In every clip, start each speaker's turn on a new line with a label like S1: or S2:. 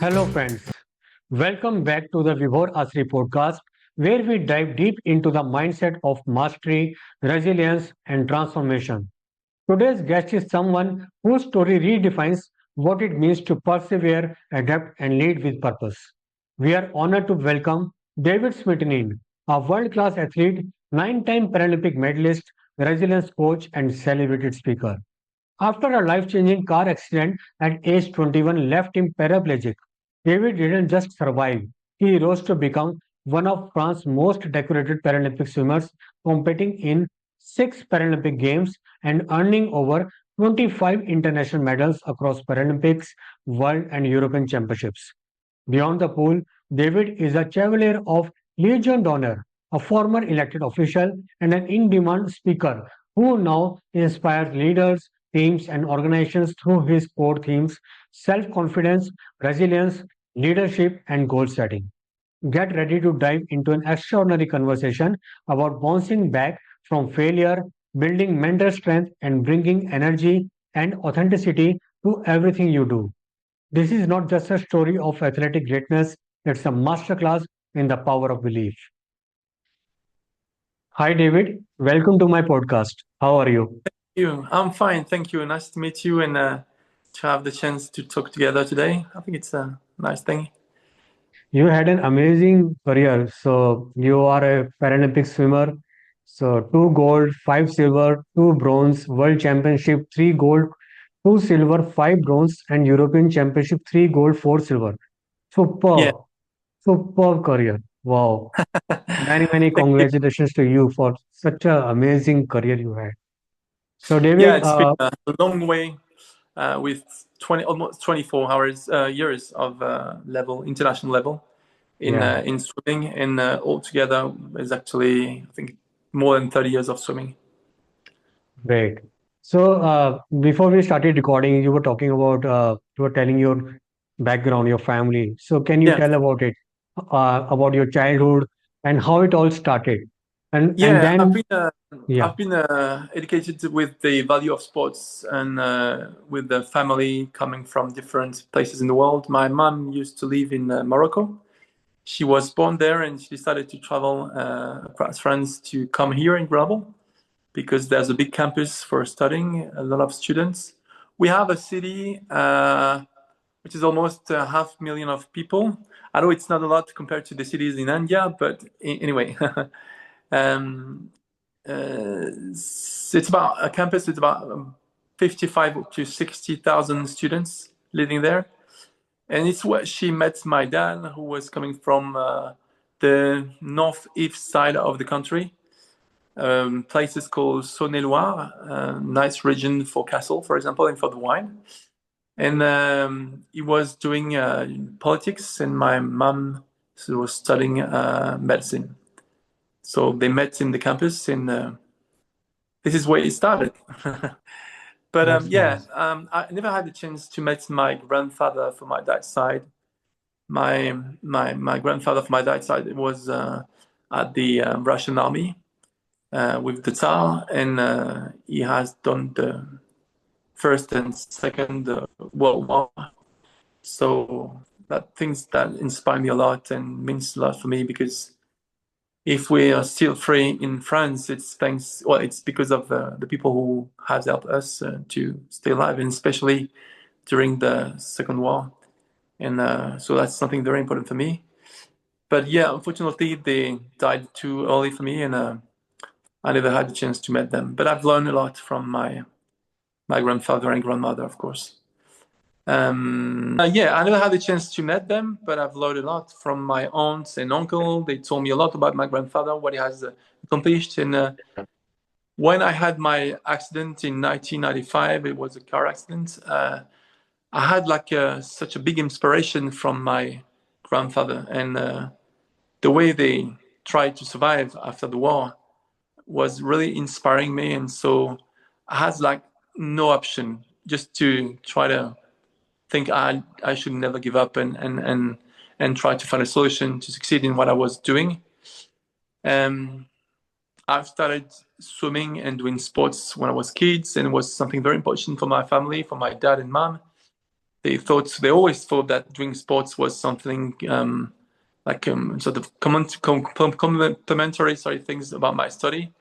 S1: Hello, friends. Welcome back to the Vibhor Asri podcast, where we dive deep into the mindset of mastery, resilience, and transformation. Today's guest is someone whose story redefines what it means to persevere, adapt, and lead with purpose. We are honored to welcome David Smetanine, a world class athlete, 9-time Paralympic medalist, resilience coach, and celebrated speaker. After a life changing car accident at age 21 left him paraplegic, David didn't just survive, he rose to become one of France's most decorated Paralympic swimmers, competing in 6 Paralympic Games and earning over 25 international medals across Paralympics, World, and European Championships. Beyond the pool, David is a Chevalier of Légion d'honneur, a former elected official and an in-demand speaker who now inspires leaders, teams, and organizations through his core themes: self-confidence, resilience, leadership, and goal setting. Get ready to dive into an extraordinary conversation about bouncing back from failure, building mental strength, and bringing energy and authenticity to everything you do. This is not just a story of athletic greatness, it's a masterclass in the power of belief. Hi, David. Welcome to my podcast. How are you?
S2: You. I'm fine, thank you. Nice to meet you and to have the chance to talk together today. I think it's a nice thing.
S1: You had an amazing career. So, you are a Paralympic swimmer. So, 2 gold, 5 silver, 2 bronze, World Championship, 3 gold, 2 silver, 5 bronze, and European Championship, 3 gold, 4 silver.
S2: Yeah.
S1: Superb, superb career. Wow. Many, many
S2: Thank you.
S1: congratulations to you for such an amazing career you had. So,
S2: Yeah,
S1: David,
S2: it's been a long way with 20 almost 24 hours years of international level
S1: yeah,
S2: in swimming, and altogether is actually I think more than 30 years of swimming.
S1: great. So, before we started recording, you were talking about, you were telling your background, your family. So, can you
S2: Yeah.
S1: tell about it, about your childhood and how it all started? And
S2: Yeah,
S1: then, yeah,
S2: I've been educated with the value of sports and with the family coming from different places in the world. My mom used to live in Morocco. She was born there, and she decided to travel across France to come here in Grenoble because there's a big campus for studying. A lot of students. We have a city which is almost 500,000 of people. I know it's not a lot compared to the cities in India, but anyway. Um, it's about a campus. It's about 55 to 60,000 students living there, and it's where she met my dad, who was coming from the northeast side of the country. Places called Saône-et-Loire, nice region for castle, for example, and for the wine. And he was doing politics, and my mom was studying medicine. So they met in the campus, and this is where it started. But
S1: that's nice.
S2: I never had the chance to meet my grandfather from my dad's side. My grandfather from my dad's side was at the Russian army with the Tsar, and he has done the first and second World War. So that things that inspire me a lot and means a lot for me, because if we are still free in France, it's because of the people who have helped us to stay alive, and especially during the Second War. And so that's something very important for me. But yeah, unfortunately, they died too early for me, and I never had the chance to meet them. But I've learned a lot from my grandfather and grandmother, of course. Yeah, I never had the chance to meet them, but I've learned a lot from my aunts and uncle. They told me a lot about my grandfather, what he has accomplished. And when I had my accident in 1995, it was a car accident. I had like such a big inspiration from my grandfather, and the way they tried to survive after the war was really inspiring me. And so I had like no option just to try to think I should never give up, and try to find a solution to succeed in what I was doing. Um, I've started swimming and doing sports when I was kids, and it was something very important for my family, for my dad and mom. they always thought that doing sports was something sort of complementary, things about my study,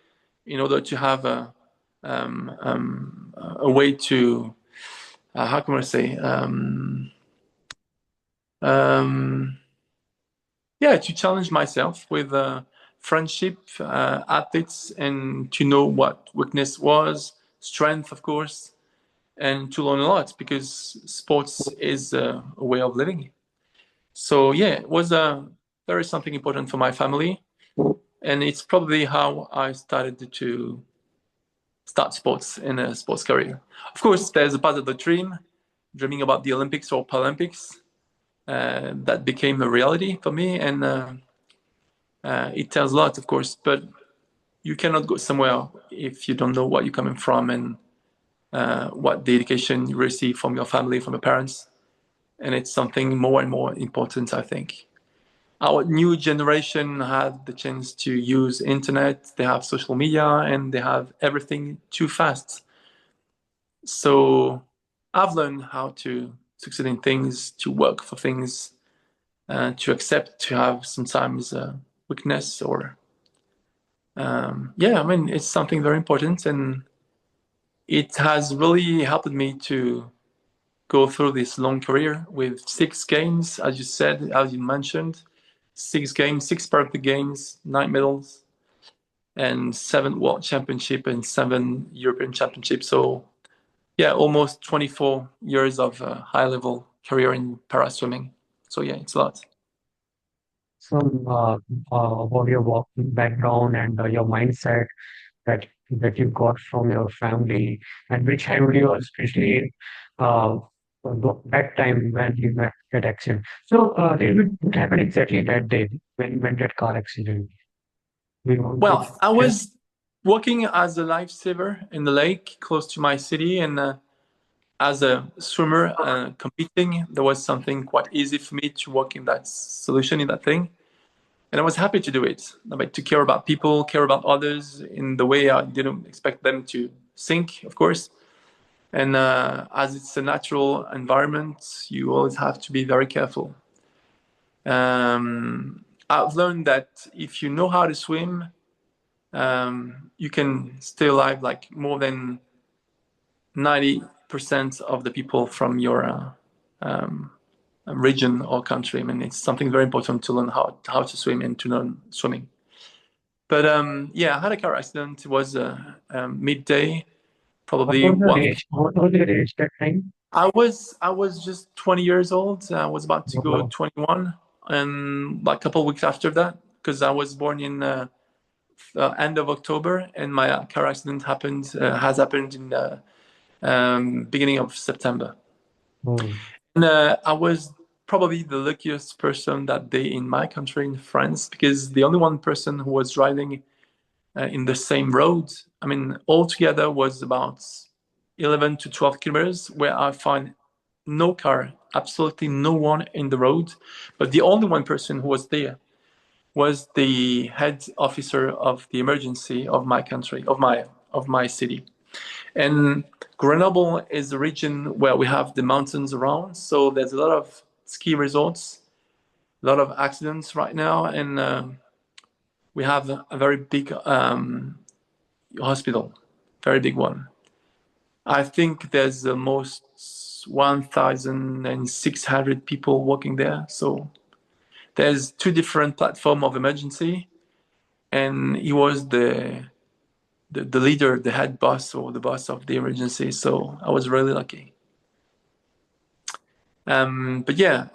S2: in order to have a way to how can I say to challenge myself with friendship, athletes, and to know what weakness was, strength, of course, and to learn a lot, because sports is a way of living. So yeah, it was very something important for my family, and it's probably how I started to start sports in a sports career. Of course, there's a part of the dreaming about the Olympics or Paralympics, that became a reality for me, and it tells a lot, of course. But you cannot go somewhere if you don't know what you're coming from and what the education you receive from your family, from your parents, and it's something more and more important, I think. Our new generation had the chance to use internet, they have social media, and they have everything too fast. So I've learned how to succeed in things, to work for things, to accept to have sometimes weakness, or it's something very important, and it has really helped me to go through this long career with 6 games, as you said, as you mentioned, 6 games, 6 Paralympic Games, 9 medals, and 7 World Championship and 7 European Championships. So yeah, almost 24 years of high-level career in para swimming. So yeah, it's a lot.
S1: Some about your work background and your mindset that you got from your family, and which helped you especially uh, that time when you met that accident. So, David, what happened exactly that day when you met that car accident? We want to
S2: Well, I
S1: share.
S2: was working as a lifesaver in the lake close to my city, and as a swimmer competing, there was something quite easy for me to work in that solution, in that thing. And I was happy to do it, like to care about people, care about others in the way I didn't expect them to sink, of course. And as it's a natural environment, you always have to be very careful. I've learned that if you know how to swim, you can stay alive like more than 90% of the people from your region or country. I mean, it's something very important to learn how to swim and to learn swimming. But I had a car accident. It was midday,
S1: What
S2: probably
S1: was the
S2: one.
S1: age? What was the age that time?
S2: I was just 20 years old. I was about to go
S1: Wow.
S2: 21, and like a couple of weeks after that, because I was born in end of October, and my car accident has happened in beginning of September.
S1: Hmm.
S2: And I was probably the luckiest person that day in my country, in France, because the only one person who was driving in the same road, I mean, altogether was about 11 to 12 kilometers, where I find no car, absolutely no one in the road. But the only one person who was there was the head officer of the emergency of my country, of my city. And Grenoble is a region where we have the mountains around, so there's a lot of ski resorts, a lot of accidents right now, and we have a very big hospital, very big one. I think there's almost 1,600 people working there. So there's 2 different platforms of emergency, and he was the leader, the head boss, or the boss of the emergency. So I was really lucky. But yeah,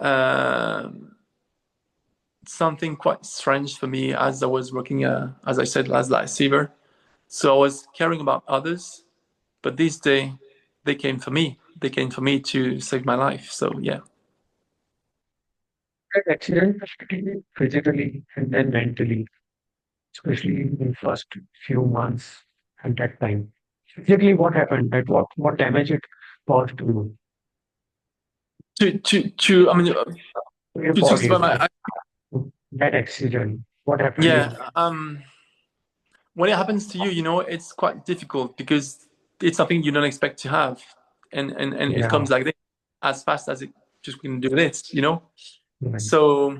S2: something quite strange for me as I was working, as I said, as lifesaver. So I was caring about others, but this day they came for me. They came for me to save my life. So yeah.
S1: That accident affected me physically and then mentally, especially in the first few months at that time. Physically, what happened? What damage it caused to
S2: To I mean
S1: your
S2: to
S1: body?
S2: explain my
S1: That accident, what happened
S2: yeah.
S1: in
S2: When it happens to you, it's quite difficult because it's something you don't expect to have, and it
S1: yeah,
S2: comes like this. as fast as it just can do this, you know.
S1: Right.
S2: So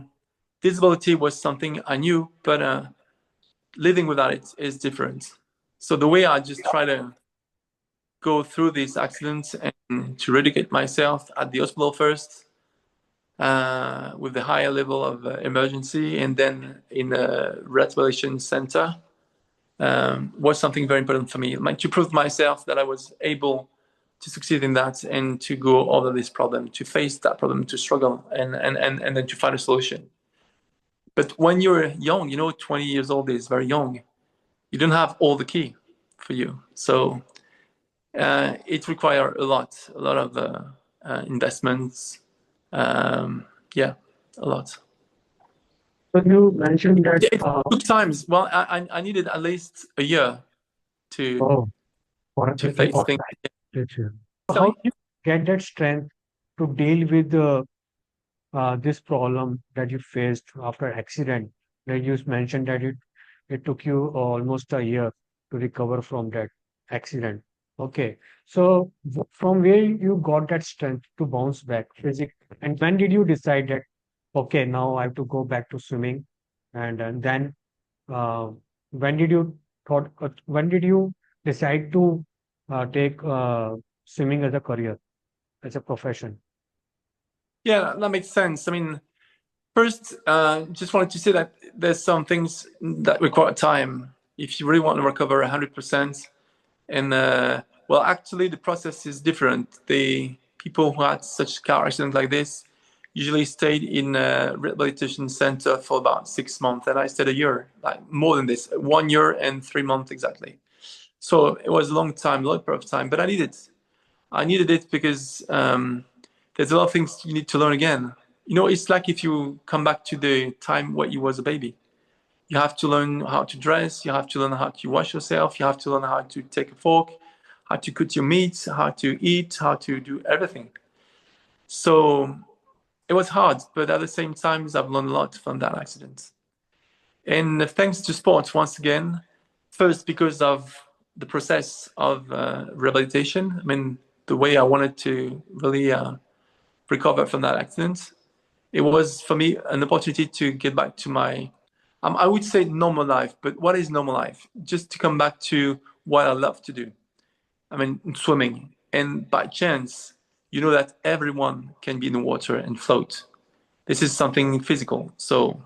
S2: disability was something I knew, but living without it is different. So the way I just try to go through these accidents and to eradicate myself at the hospital first, with the higher level of emergency, and then in a rehabilitation center, was something very important for me, like to prove myself that I was able to succeed in that and to go over this problem, to face that problem, to struggle, and then to find a solution. But when you're young, you know, 20 years old is very young. You don't have all the key for you. So it requires a lot of investments. Yeah, a lot.
S1: So you mentioned that.
S2: Yeah, it took times. Well, I needed at least a year to
S1: Oh, for a
S2: to
S1: bit
S2: face
S1: of
S2: things.
S1: time. So how
S2: Sorry?
S1: do you get that strength to deal with this problem that you faced after accident? Like you mentioned that it took you almost a year to recover from that accident. Okay, so from where you got that strength to bounce back physically, and when did you decide that okay, now I have to go back to swimming, and then uh, when did you when did you decide to take swimming as a career, as a profession?
S2: Yeah, that makes sense. I mean, first, just wanted to say that there's some things that require time. If you really want to recover 100%, and well, actually, the process is different. The people who had such car accident like this usually stayed in a rehabilitation center for about 6 months, and I stayed a year, like more than this, 1 year and 3 months exactly. So it was a long time, a lot of time, but I needed it. I needed it because there's a lot of things you need to learn again. You know, it's like if you come back to the time when you was a baby. You have to learn how to dress. You have to learn how to wash yourself. You have to learn how to take a fork, how to cut your meat, how to eat, how to do everything. So it was hard, but at the same time, I've learned a lot from that accident. And thanks to sports, once again, first because of the process of rehabilitation. I mean, the way I wanted to really recover from that accident, it was for me an opportunity to get back to my, I would say normal life, but what is normal life? Just to come back to what I love to do. I mean, swimming. And by chance, you know that everyone can be in the water and float. This is something physical. So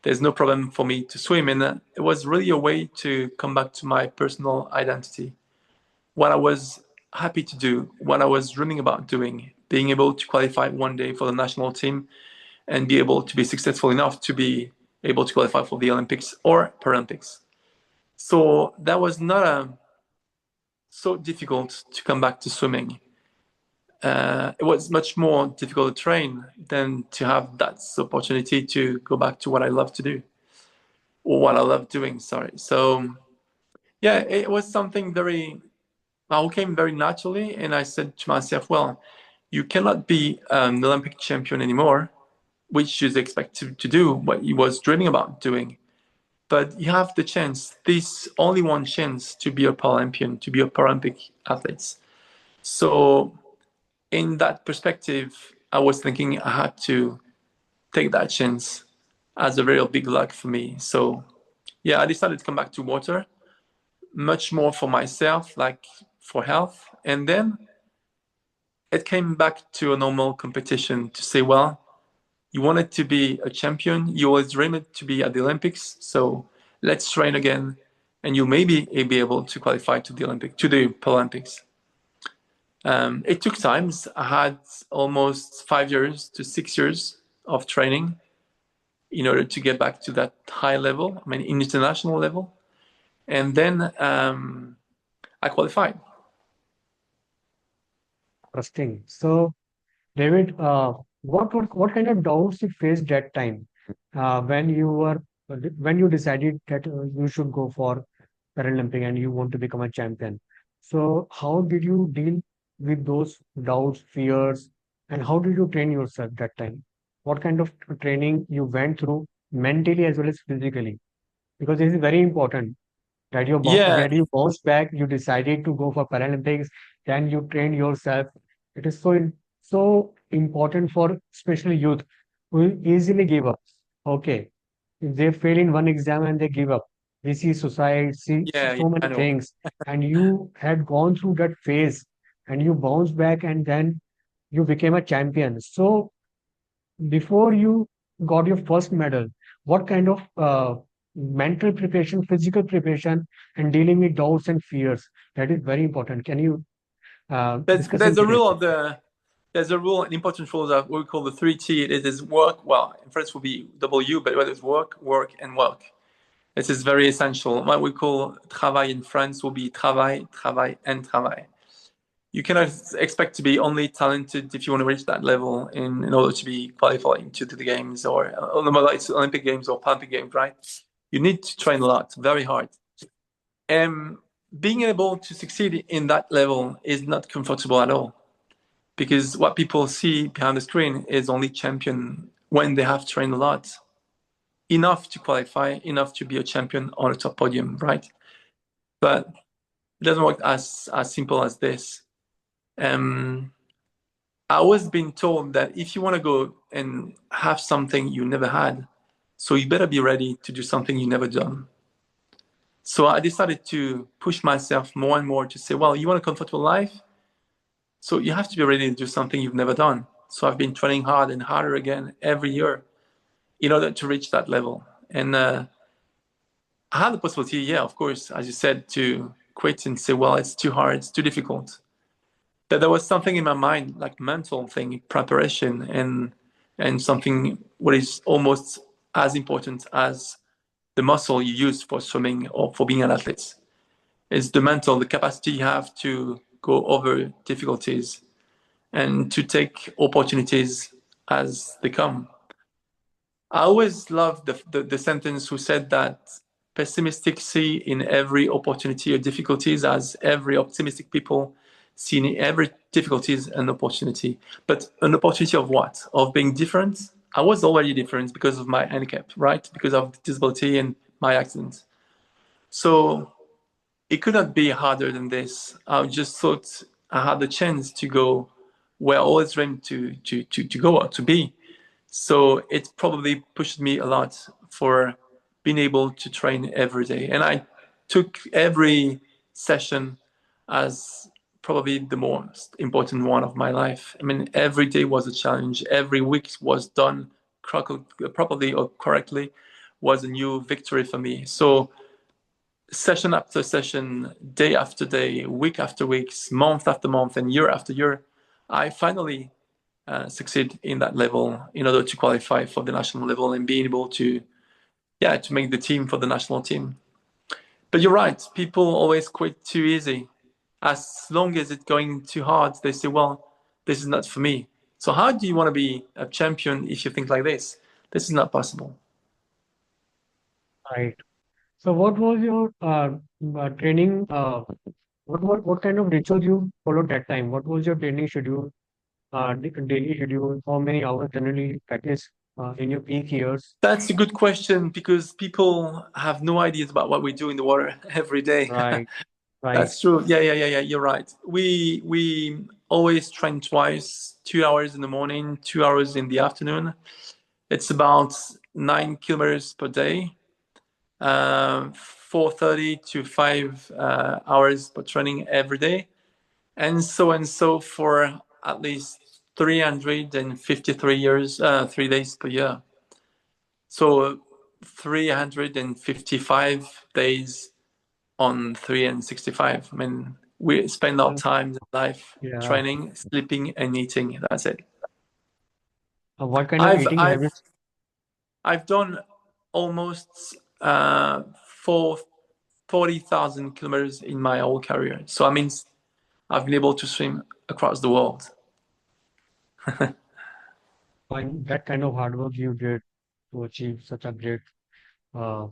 S2: there's no problem for me to swim. And it was really a way to come back to my personal identity. What I was happy to do, what I was dreaming about doing, being able to qualify one day for the national team and be able to be successful enough to be able to qualify for the Olympics or Paralympics. So that was not so difficult to come back to swimming. It was much more difficult to train than to have that opportunity to go back to what I love to do, or what I love doing. Sorry. So yeah, it was something very. I came very naturally, and I said to myself, "Well, you cannot be an Olympic champion anymore, which is expected to do what he was dreaming about doing. But you have the chance, this only one chance to be a Paralympian, to be a Paralympic athlete." So in that perspective, I was thinking I had to take that chance as a real big luck for me. So yeah, I decided to come back to water, much more for myself, like for health. And then it came back to a normal competition to say, well, you wanted to be a champion. You always dreamed to be at the Olympics. So let's train again, and you maybe be able to qualify to the Paralympics. It took time. I had almost 5 years to 6 years of training in order to get back to that high level. I mean, international level, and then I qualified.
S1: Interesting. So David, what kind of doubts you faced that time when you were when you decided that you should go for Paralympic and you want to become a champion? So how did you deal with those doubts, fears, and how did you train yourself that time? What kind of training you went through mentally as well as physically? Because this is very important that
S2: Yeah,
S1: that you bounced back, you decided to go for Paralympics, then you trained yourself. It is so so important for especially youth who easily give up. Okay, if they fail in one exam and they give up. We see suicide, see
S2: Yeah, yeah,
S1: so many
S2: I know.
S1: things, and you had gone through that phase and you bounced back and then you became a champion. So before you got your first medal, what kind of mental preparation, physical preparation, and dealing with doubts and fears? That is very important. Can you discuss in
S2: There's a
S1: detail?
S2: rule of the there's a rule, an important rule that we call the 3T. It is work. Well, in French will be W, but it is work, work, and work. This is very essential. What we call travail in France will be travail, travail, and travail. You cannot expect to be only talented if you want to reach that level in order to be qualifying to the games or Olympic Games or Paralympic Games, right? You need to train a lot, very hard. And being able to succeed in that level is not comfortable at all because what people see behind the screen is only champion when they have trained a lot, enough to qualify, enough to be a champion on a top podium, right? But it doesn't work as simple as this. I was being told that if you want to go and have something you never had, so you better be ready to do something you never done. So I decided to push myself more and more to say, well, you want a comfortable life? So you have to be ready to do something you've never done. So I've been training hard and harder again every year in order to reach that level. And I had the possibility, yeah, of course, as you said, to quit and say, well, it's too hard, it's too difficult. But there was something in my mind, like mental thing, preparation, and something what is almost as important as the muscle you use for swimming or for being an athlete. It's the mental, the capacity you have to go over difficulties and to take opportunities as they come. I always loved the sentence who said that pessimistic see in every opportunity or difficulties as every optimistic people see in every difficulties an opportunity. But an opportunity of what? Of being different? I was already different because of my handicap, right? Because of disability and my accident. So it could not be harder than this. I just thought I had the chance to go where I always dreamed to go or to be. So it probably pushed me a lot for being able to train every day. And I took every session as probably the most important one of my life. I mean, every day was a challenge. Every week was done properly or correctly was a new victory for me. So session after session, day after day, week after week, month after month, and year after year, I finally succeed in that level in order to qualify for the national level and being able to, yeah, to make the team for the national team. But you're right, people always quit too easy. As long as it's going too hard, they say, well, this is not for me. So how do you want to be a champion if you think like this? This is not possible.
S1: Right. So what was your training? What kind of ritual you followed that time? What was your training schedule? Daily schedule? How many hours generally practice in your peak years?
S2: That's a good question because people have no ideas about what we do in the water every day.
S1: Right. Right.
S2: That's true. Yeah. You're right. We always train twice, 2 hours in the morning, 2 hours in the afternoon. It's about 9 kilometers per day, 4:30 to 5 hours per training every day, and so for at least 353 years, 3 days per year. So 355 days on 365. I mean, we spend our
S1: Uh,
S2: time in life
S1: yeah.
S2: training, sleeping, and eating. That's it.
S1: What kind of
S2: I've
S1: eating
S2: I've
S1: habits?
S2: I've done almost for 40,000 kilometers in my whole career. So I mean, I've been able to swim across the world.
S1: That kind of hard work you did to achieve such a great uh,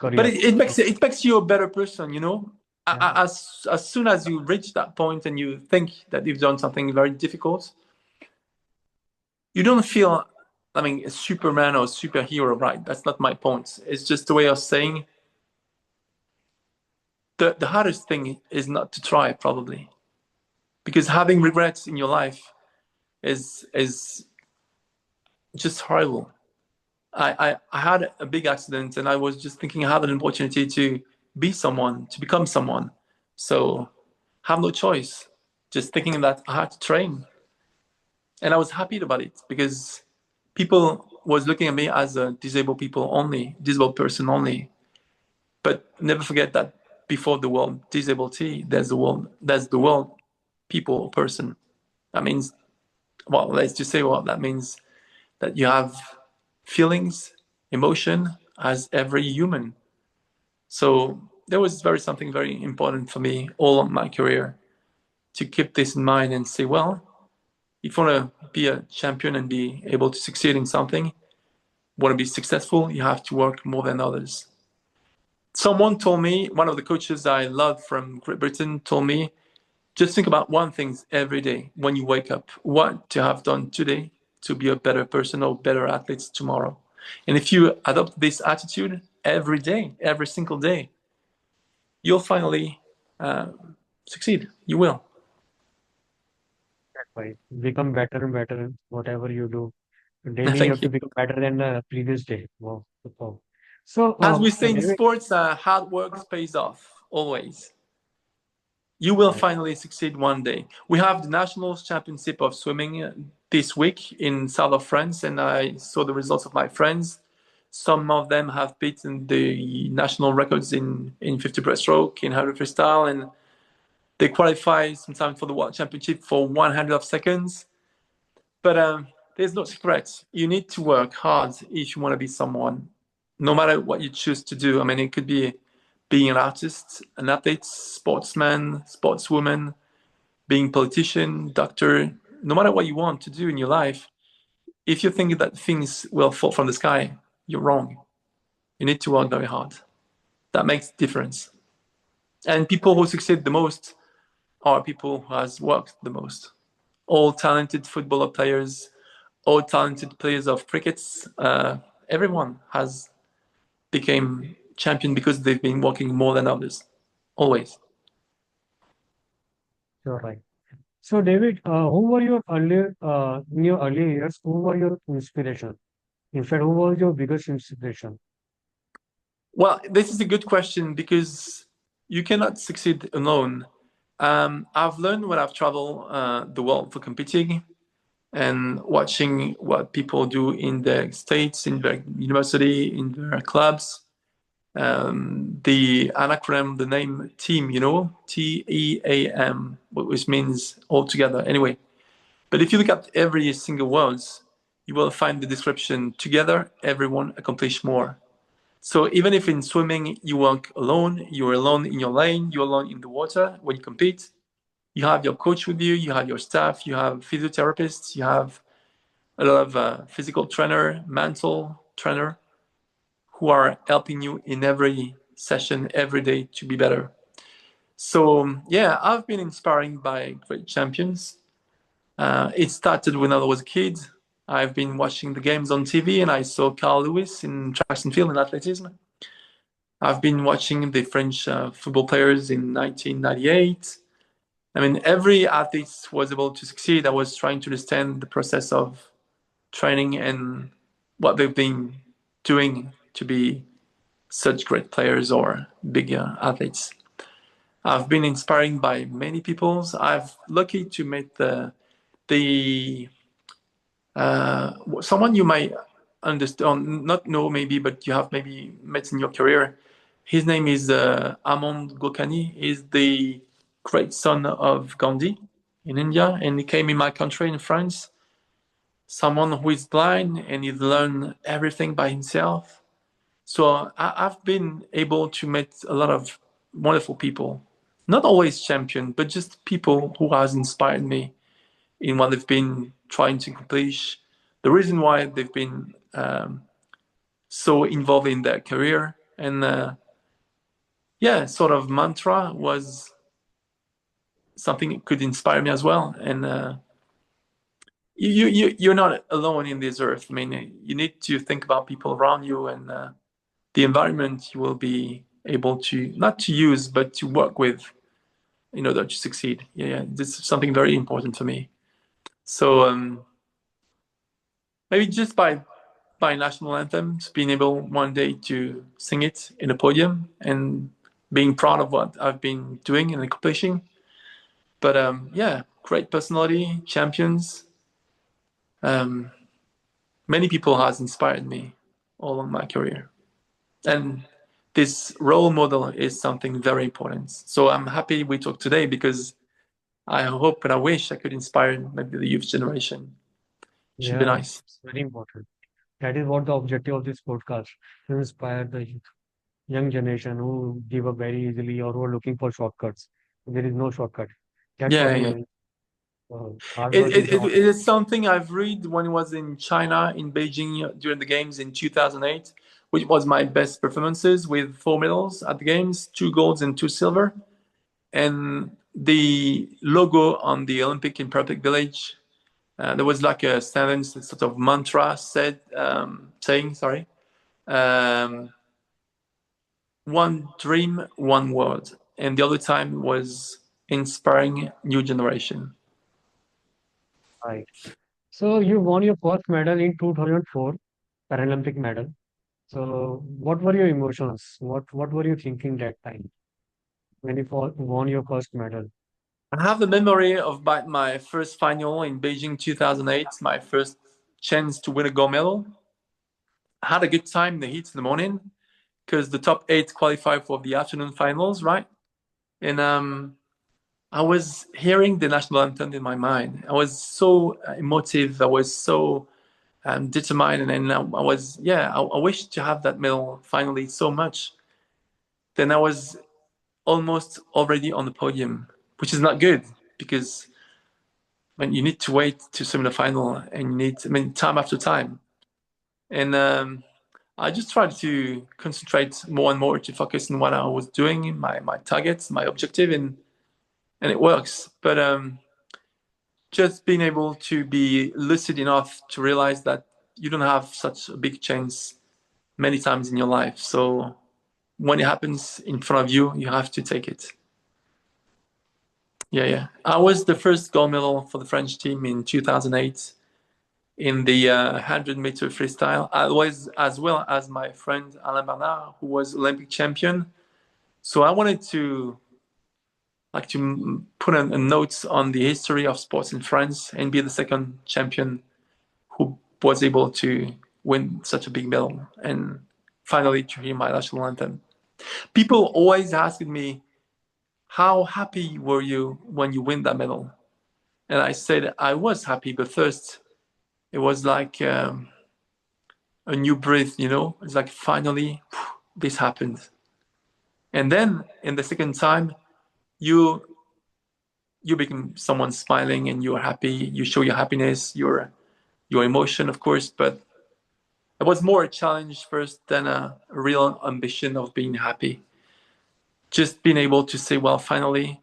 S2: But
S1: career.
S2: it makes you a better person, you know.
S1: Yeah.
S2: As soon as you reach that point and you think that you've done something very difficult, you don't feel, I mean, a Superman or a superhero, right? That's not my point. It's just a way of saying the hardest thing is not to try, probably. Because having regrets in your life is just horrible. I had a big accident, and I was just thinking I had an opportunity to be someone, to become someone. So I have no choice. Just thinking that I had to train, and I was happy about it because people was looking at me as a disabled person only. But never forget that before the word disability, there's the word people, person. That means, well, let's just say, well, that means that you have feelings, emotion as every human. So there was something very important for me all of my career to keep this in mind and say, well, if you want to be a champion and be able to succeed in something, want to be successful, you have to work more than others. Someone told me, one of the coaches I love from Great Britain told me, just think about one thing every day when you wake up, what to have done today to be a better person or better athletes tomorrow. And if you adopt this attitude every day, every single day, you'll finally succeed. You will.
S1: That's why become better and better in whatever you do. Daily, you have
S2: Thank
S1: to
S2: you.
S1: become better than the previous day. Wow, superb. So,
S2: As we say in
S1: David,
S2: sports, hard work pays off always. You will
S1: right,
S2: finally succeed one day. We have the National Championship of Swimming this week in south of France, and I saw the results of my friends. Some of them have beaten the national records in 50 breaststroke, in 100 freestyle, and they qualify sometimes for the World Championship for 100 of seconds. But there's no secret. You need to work hard if you want to be someone, no matter what you choose to do. I mean, it could be being an artist, an athlete, sportsman, sportswoman, being a politician, doctor, no matter what you want to do in your life. If you think that things will fall from the sky, you're wrong. You need to work very hard. That makes a difference. And people who succeed the most are people who has worked the most. All talented footballer players, all talented players of crickets, everyone has became champion because they've been working more than others, always.
S1: you're right. So, David, who were your earlier, in your early years, who were your inspiration? In fact, who was your biggest inspiration?
S2: Well, this is a good question because you cannot succeed alone. I've learned when I've traveled the world for competing and watching what people do in the States, in their university, in their clubs. The acronym, the name team, TEAM, which means all together. Anyway, but if you look at every single words, you will find the description together, everyone accomplish more. So even if in swimming you work alone, you're alone in your lane, you're alone in the water when you compete, you have your coach with you, you have your staff, you have physiotherapists, you have a lot of physical trainer, mental trainer who are helping you in every session, every day to be better. So yeah, I've been inspired by great champions. It started when I was a kid. I've been watching the games on TV and I saw Carl Lewis in track and field and athleticism. I've been watching the French football players in 1998. I mean, every athlete was able to succeed. I was trying to understand the process of training and what they've been doing to be such great players or big athletes. I've been inspired by many people. I've lucky to meet the someone you might understand, not know maybe, but you have maybe met in your career. His name is Amand Gokani. He's the great son of Gandhi in India, and he came in my country in France. Someone who is blind and he learned everything by himself. So I've been able to meet a lot of wonderful people, not always champion, but just people who has inspired me in what they've been trying to accomplish, the reason why they've been so involved in their career. And yeah, sort of mantra was something that could inspire me as well. And you're not alone in this earth. I mean, you need to think about people around you and the environment you will be able to, not to use, but to work with in order to succeed. Yeah, this is something very important for me. So maybe just by national anthems, being able one day to sing it in a podium and being proud of what I've been doing and accomplishing. But yeah, great personality, champions. Um, Many people has inspired me all along my career. And this role model is something very important. So I'm happy we talked today because I hope and I wish I could inspire maybe the youth generation. Should be
S1: Yeah,
S2: nice.
S1: it's very important. That is what the objective of this podcast, to inspire the young generation who give up very easily or who are looking for shortcuts. There is no shortcut. That's what
S2: Yeah,
S1: we
S2: yeah.
S1: know. Hard work is the
S2: It is something I've read when I was in China, in Beijing during the games in 2008, which was my best performances with 4 medals at the games, 2 golds and 2 silver. And the logo on the Olympic and Paralympic village, there was like a sentence, a sort of mantra saying, sorry, um, one dream, one word. And the other time was inspiring new generation.
S1: right. So you won your first medal in 2004, Paralympic medal. So what were your emotions? What were you thinking that time when you won your first medal?
S2: I have the memory of my first final in Beijing 2008, my first chance to win a gold medal. I had a good time in the heat in the morning because the top 8 qualified for the afternoon finals, right? And I was hearing the national anthem in my mind. I was so emotive. I was so determined, and I was, yeah, I wished to have that medal finally so much. Then I was almost already on the podium, which is not good because when you need to wait to swim the final and you need, I mean, time after time. And I just tried to concentrate more and more to focus on what I was doing, my targets, my objective, and it works. But just being able to be lucid enough to realize that you don't have such a big chance many times in your life. So when it happens in front of you, you have to take it. Yeah, yeah. I was the first gold medal for the French team in 2008 in the 100-meter freestyle. I was, as well as my friend Alain Bernard, who was Olympic champion. So I wanted to put a note on the history of sports in France and be the second champion who was able to win such a big medal and finally to hear my national anthem. People always asked me, how happy were you when you win that medal? And I said I was happy, but first it was like a new breath, you know? It's like finally this happened. And then in the second time, you you become someone smiling and you're happy, you show your happiness, your emotion, of course, but it was more a challenge first than a real ambition of being happy. Just being able to say, well, finally,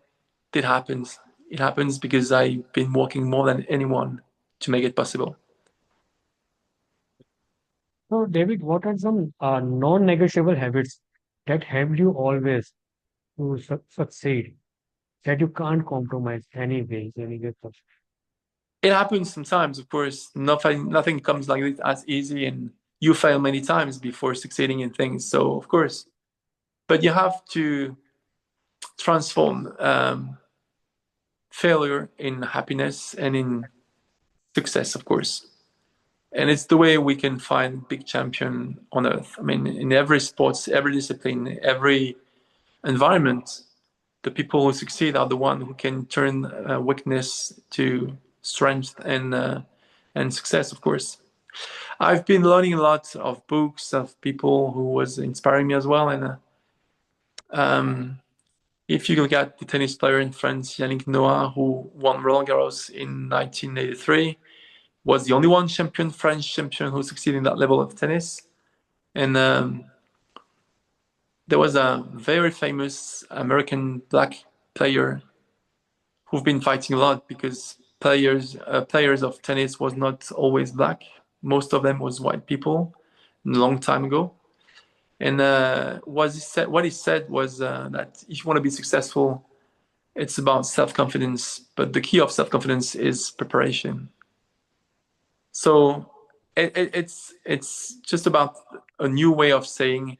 S2: it happens. It happens because I've been working more than anyone to make it possible.
S1: So David, what are some non-negotiable habits that helped you always to succeed, that you can't compromise any way possible?
S2: It happens sometimes, of course. Nothing comes like this as easy, and you fail many times before succeeding in things. So, of course, but you have to transform failure in happiness and in success, of course. And it's the way we can find big champion on earth. I mean, in every sports, every discipline, every environment, the people who succeed are the one who can turn weakness to strength and success, of course. I've been learning a lot of books of people who was inspiring me as well. And if you look at the tennis player in France, Yannick Noah, who won Roland Garros in 1983, was the only one champion, French champion, who succeeded in that level of tennis. And there was a very famous American black player who've been fighting a lot because players of tennis was not always black. Most of them was white people a long time ago. And what he said was that if you want to be successful, it's about self-confidence. But the key of self-confidence is preparation. So it's just about a new way of saying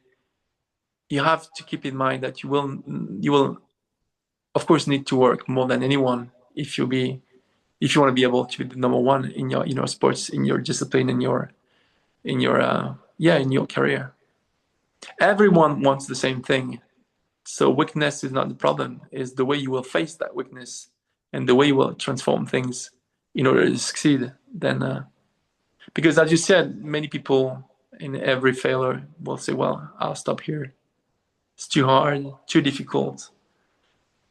S2: you have to keep in mind that you will of course need to work more than anyone if you want to be able to be the number one in your sports, in your discipline, in your in your career. Everyone wants the same thing. So weakness is not the problem, it's the way you will face that weakness and the way you will transform things in order to succeed. Then because as you said, many people in every failure will say, well, I'll stop here. It's too hard, too difficult.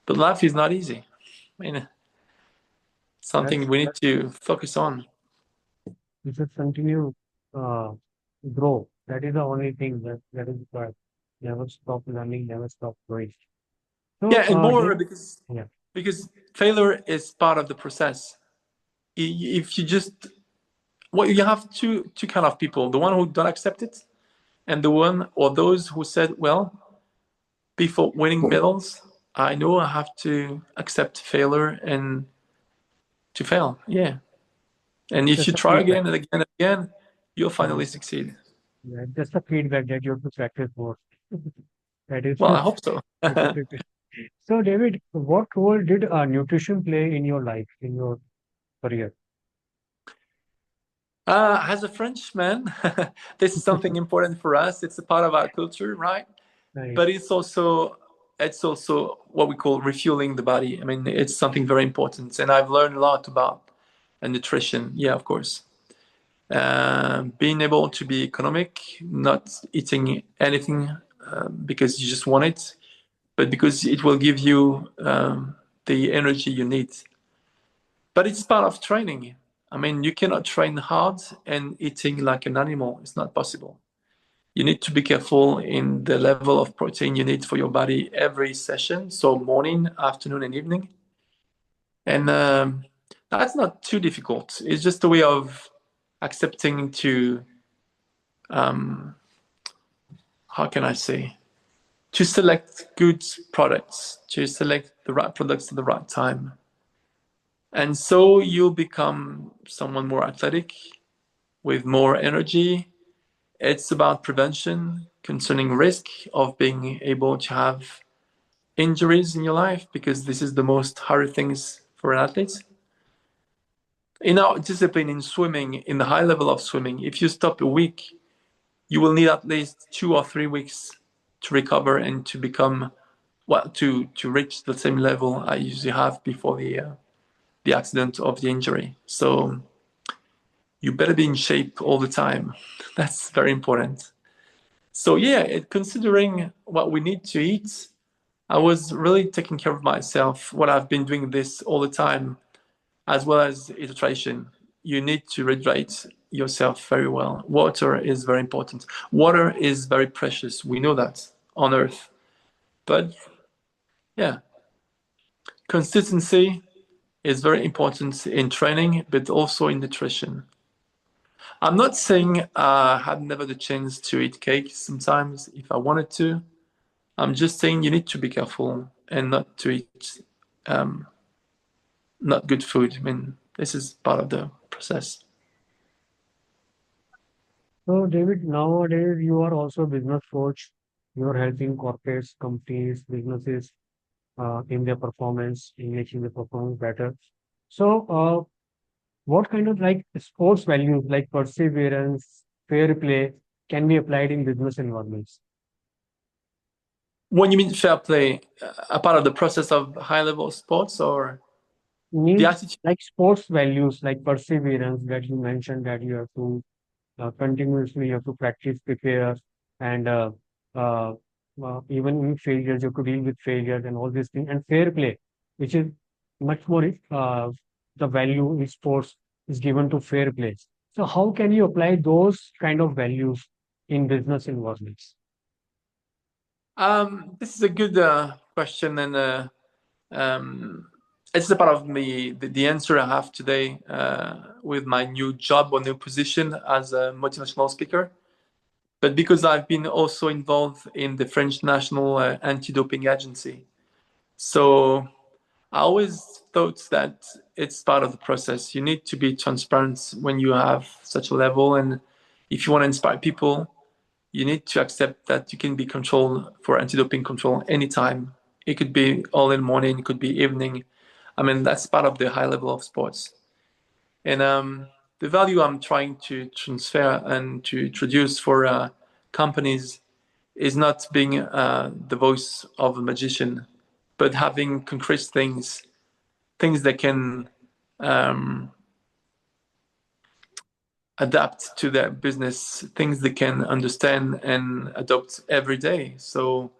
S2: But life is not easy. I mean, something
S1: That's
S2: we need to focus on.
S1: we should continue uh, grow. That is the only thing that is required. Never stop learning, never stop growing. So,
S2: Yeah, and more
S1: Dave, yeah,
S2: because failure is part of the process. If you just well, you have two kind of people: the one who don't accept it, and the one or those who said, "Well, before winning medals, I know I have to accept failure and to fail." Yeah, and if you
S1: just a
S2: try
S1: feedback.
S2: again and again and again, you'll
S1: Yeah,
S2: finally succeed.
S1: yeah, just a feedback that you have to practice more. That is
S2: Well, I hope so.
S1: that is it. So, David, what role did nutrition play in your life, in your career?
S2: As a Frenchman, this is something important for us. It's a part of our culture, right?
S1: Right.
S2: But it's also what we call refueling the body. I mean, it's something very important, and I've learned a lot about nutrition. Yeah, of course. Being able to be economic, not eating anything because you just want it, but because it will give you the energy you need. But it's part of training. I mean, you cannot train hard and eating like an animal. It's not possible. You need to be careful in the level of protein you need for your body every session. So morning, afternoon, and evening. And that's not too difficult. It's just a way of accepting to, how can I say, to select good products, to select the right products at the right time. And so you'll become someone more athletic with more energy. It's about prevention concerning risk of being able to have injuries in your life, because this is the most hard things for an athlete. In our discipline in swimming, in the high level of swimming, if you stop a week, you will need at least 2 or 3 weeks to recover and to become well to reach the same level I usually have before the accident of the injury. So you better be in shape all the time. That's very important. So yeah, considering what we need to eat, I was really taking care of myself. What I've been doing this all the time, as well as hydration. You need to hydrate yourself very well. Water is very important. Water is very precious. We know that on Earth. But yeah, consistency is very important in training, but also in nutrition. I'm not saying I had never the chance to eat cake sometimes if I wanted to. I'm just saying you need to be careful and not to eat not good food. I mean, this is part of the process.
S1: So, David, nowadays you are also a business coach. You are helping corporates, companies, businesses in their performance, in making the performance better. So, what kind of like sports values like perseverance, fair play can be applied in business environments?
S2: When you mean fair play, a part of the process of high level sports or the
S1: Means
S2: attitude?
S1: like sports values like perseverance that you mentioned that you have to continuously you have to practice, prepare, and uh, even in failures you have to deal with failures and all these things. And fair play, which is much more the value in sports is given to fair play. So how can you apply those kind of values in business environments?
S2: This is a good question, and um, it's a part of the answer I have today with my new job or new position as a motivational speaker. But because I've been also involved in the French National Anti-Doping Agency, so I always thought that it's part of the process. You need to be transparent when you have such a level, and if you want to inspire people, you need to accept that you can be controlled for anti-doping control anytime. It could be all in the morning, it could be evening. I mean, that's part of the high level of sports. And the value I'm trying to transfer and to introduce for companies is not being the voice of a magician, but having concrete things that can um, adapt to their business, things they can understand and adopt every day. So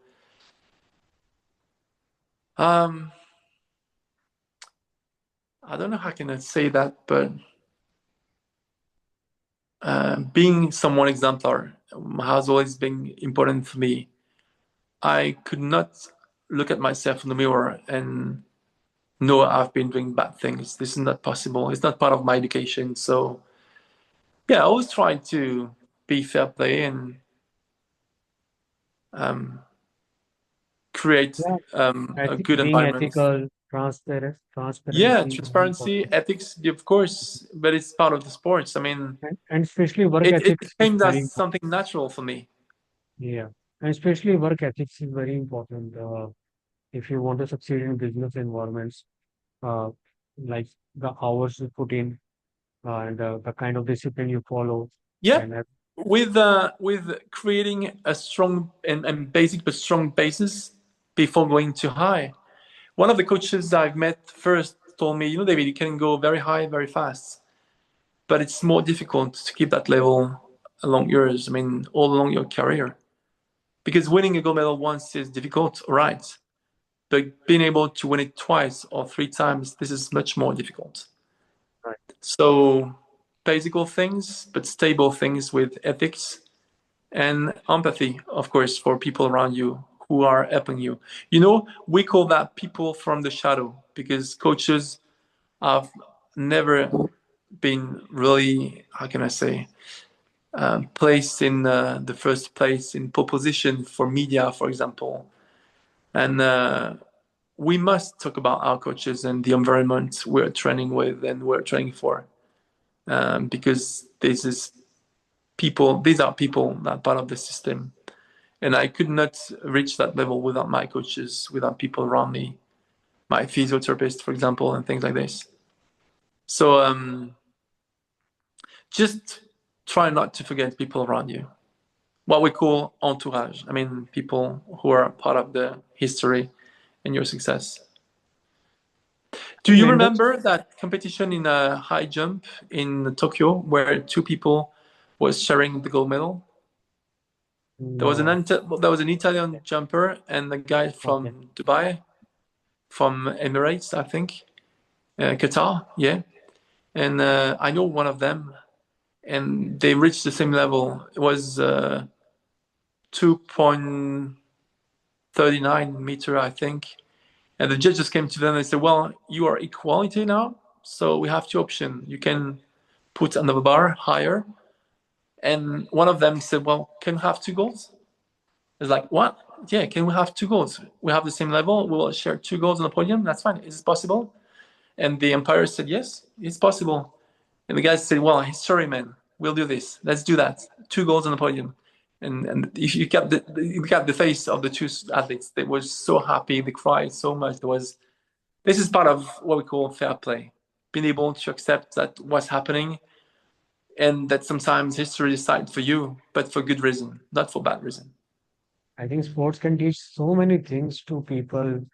S2: I don't know how can I say that, but being someone exemplar has always been important for me. I could not look at myself in the mirror and know I've been doing bad things. This is not possible. It's not part of my education. So yeah, I always try to be fair play and create
S1: Yeah,
S2: a good
S1: being
S2: environment.
S1: ethical,
S2: Yeah,
S1: transparency is very
S2: transparency,
S1: important.
S2: ethics, of course, but it's part of the sports. I mean,
S1: And especially work
S2: it
S1: ethics is
S2: became
S1: very
S2: as
S1: important.
S2: something natural for me.
S1: Yeah, and especially work ethics is very important. If you want to succeed in business environments, uh, like the hours you put in and the kind of discipline you follow,
S2: Yeah,
S1: and
S2: with creating a strong and basic but strong basis before going too high. One of the coaches I've met first told me, David, you can go very high, very fast, but it's more difficult to keep that level along yours. I mean, all along your career, because winning a gold medal once is difficult, right? But being able to win it twice or three times, this is much more difficult.
S1: right.
S2: So, basic things, but stable things with ethics and empathy, of course, for people around you who are helping you. We call that people from the shadow because coaches have never been really, how can I say, placed in the first place in pole position for media, for example. And we must talk about our coaches and the environment we're training with and we're training for, because these are people that are part of the system. And I could not reach that level without my coaches, without people around me, my physiotherapist, for example, and things like this. So just try not to forget people around you. What we call entourage. I mean, people who are part of the history and your success. Do
S1: In
S2: you
S1: mentorship,
S2: remember that competition in a high jump in Tokyo where two people was sharing the gold medal?
S1: no,
S2: There was an Italian jumper and a guy
S1: okay,
S2: from Dubai, from Emirates, I think, Qatar, yeah. And I know one of them, and they reached the same level. It was 2.39 meter, I think. And the judges came to them and said, "Well, you are equality now, so we have two options. You can put another bar higher." And one of them said, "Well, can we have two goals?" It's like, "What? Yeah, can we have two goals? We have the same level. We will share two goals on the podium. That's fine. Is it possible?" And the umpire said, "Yes, it's possible." And the guys said, "Well, sorry, man, we'll do this. Let's do that. Two goals on the podium." And if you kept the face of the two athletes, they were so happy. They cried so much. This is part of what we call fair play, being able to accept that what's happening and that sometimes history decides for you, but for good reason, not for bad reason.
S1: I think sports can teach so many things to people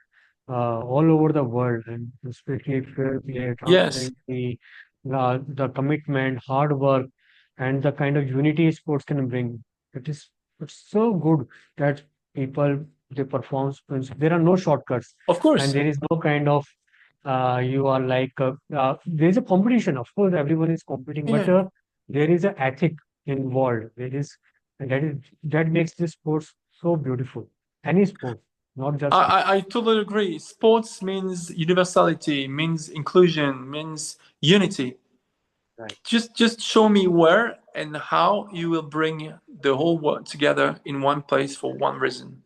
S1: all over the world, and especially fair play,
S2: Yes,
S1: transparency, the commitment, hard work, and the kind of unity sports can bring. It is it's so good that people they perform sprints. There are no shortcuts,
S2: of
S1: and
S2: course.
S1: there is no kind of you are like there is a competition. Of course, everyone is competing, but
S2: Yeah.
S1: there is an ethic involved. There is and that makes this sports so beautiful. Any sport, not
S2: I,
S1: just
S2: I, I totally agree. Sports means universality, means inclusion, means unity.
S1: right.
S2: Just show me where and how you will bring the whole world together in one place for one reason.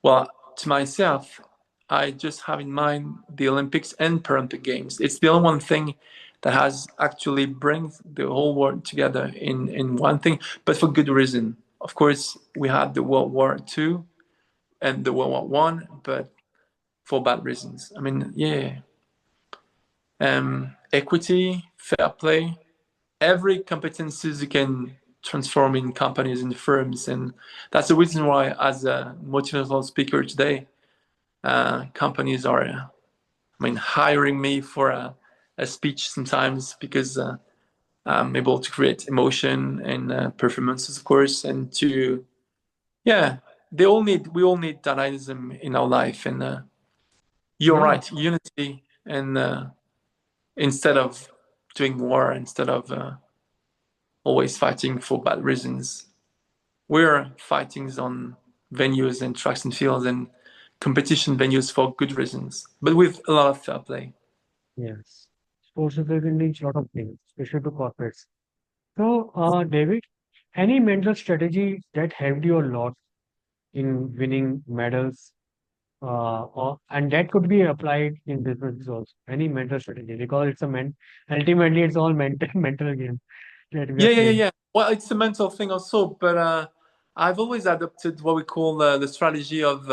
S2: Well, to myself, I just have in mind the Olympics and Paralympic Games. It's the only one thing that has actually brings the whole world together in one thing, but for good reason. Of course, we had the World War II and the World War One, but for bad reasons. I mean, yeah, equity, fair play, every competencies you can transform in companies and firms, and that's the reason why, as a motivational speaker today, companies are, hiring me for a speech sometimes because I'm able to create emotion and performances, of course, and to, yeah, we all need dynamism in our life, and you're
S1: Yeah,
S2: right, unity, and instead of doing war, instead of always fighting for bad reasons, we're fighting on venues and tracks and fields and competition venues for good reasons, but with a lot of fair play.
S1: yes. Sports represents a lot of things, especially to corporates. So, David, any mental strategy that helped you a lot in winning medals, and that could be applied in businesses also. Any mental strategy, because it's a ultimately it's all mental mental game that we are playing.
S2: Yeah. Well, it's a mental thing also, but I've always adopted what we call the strategy of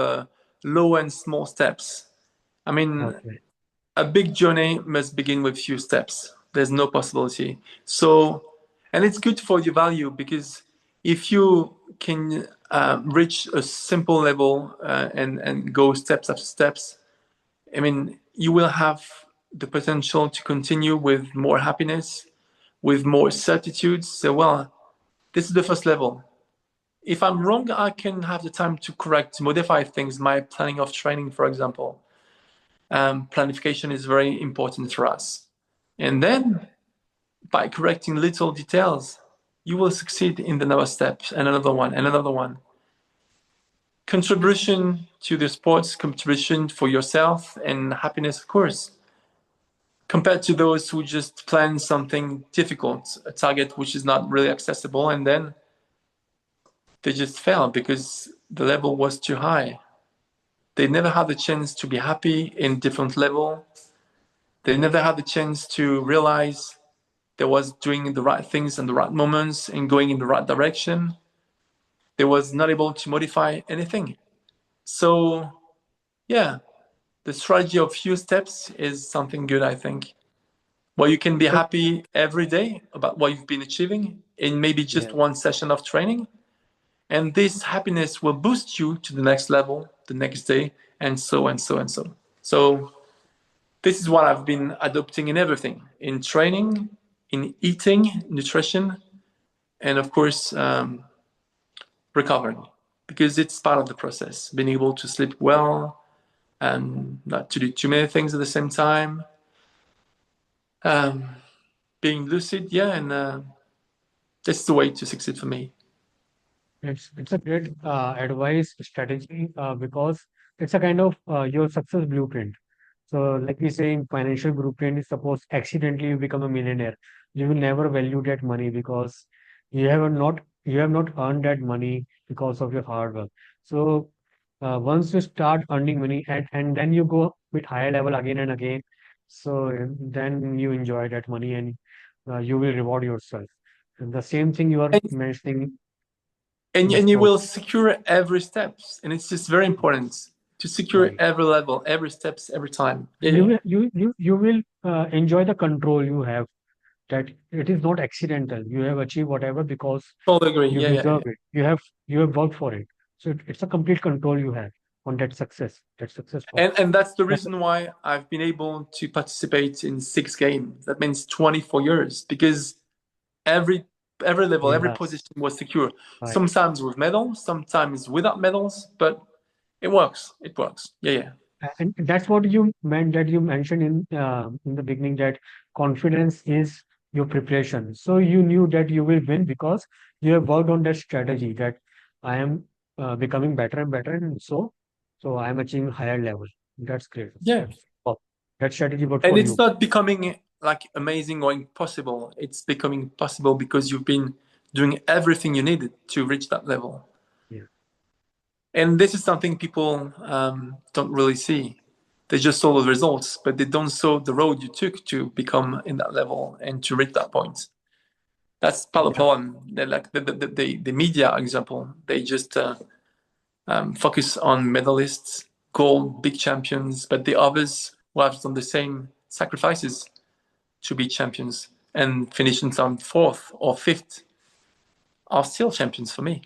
S2: low and small steps. I mean,
S1: Okay.
S2: a big journey must begin with few steps. There's no possibility. So, and it's good for your value, because if you can reach a simple level and go steps after steps, I mean, you will have the potential to continue with more happiness, with more certitudes. So, well, this is the first level. If I'm wrong, I can have the time to correct, to modify things, my planning of training, for example. Planification is very important for us. And then by correcting little details, you will succeed in the next step, and another one, and another one. Contribution to the sports, contribution for yourself, and happiness, of course, compared to those who just plan something difficult, a target which is not really accessible, and then they just fail because the level was too high. They never had the chance to be happy in different level. They never had the chance to realize they was doing the right things in the right moments and going in the right direction. They was not able to modify anything. So yeah, the strategy of few steps is something good, I think. Where you can be
S1: So,
S2: happy every day about what you've been achieving in maybe just
S1: yeah.
S2: one session of training. And this happiness will boost you to the next level, the next day, and so and so and so. So this is what I've been adopting in everything, in training, in eating, nutrition, and of course, recovering, because it's part of the process. Being able to sleep well and not to do too many things at the same time, um, being lucid, yeah, and that's the way to succeed for me.
S1: It's a great advice strategy because it's a kind of your success blueprint. So, like we say in financial blueprint, suppose accidentally you become a millionaire, you will never value that money because you have not earned that money because of your hard work. So, once you start earning money and then you go with higher level again and again, so then you enjoy that money and you will reward yourself. And the same thing you are
S2: And,
S1: mentioning in the
S2: and you
S1: sport.
S2: will secure every steps, and it's just very important to secure
S1: Right.
S2: every level, every steps, every time.
S1: And
S2: Yeah.
S1: you will enjoy the control you have that it is not accidental. You have achieved whatever because
S2: Totally agree.
S1: you
S2: Yeah.
S1: deserve it. You have worked for it. So it's a complete control you have on that success part.
S2: And that's the
S1: That's
S2: reason why I've been able to participate in 6 games. That means 24 years, because every every level, every
S1: yeah,
S2: position was secure.
S1: right.
S2: Sometimes with medals, sometimes without medals, but it works. It works. Yeah.
S1: And that's what you meant that you mentioned in the beginning that confidence is your preparation. So you knew that you will win because you have worked on that strategy that I am becoming better and better, and so I am achieving higher level. That's great.
S2: Yeah.
S1: Oh, that strategy worked
S2: And
S1: for
S2: it's
S1: you.
S2: not becoming like amazing or impossible. It's becoming possible because you've been doing everything you needed to reach that level.
S1: Yeah.
S2: And this is something people don't really see. They just saw the results, but they don't saw the road you took to become in that level and to reach that point. That's part of the problem. They're like the media example. They just focus on medalists, gold, big champions, but the others who have done the same sacrifices to be champions and finish in some fourth or fifth are still champions for me.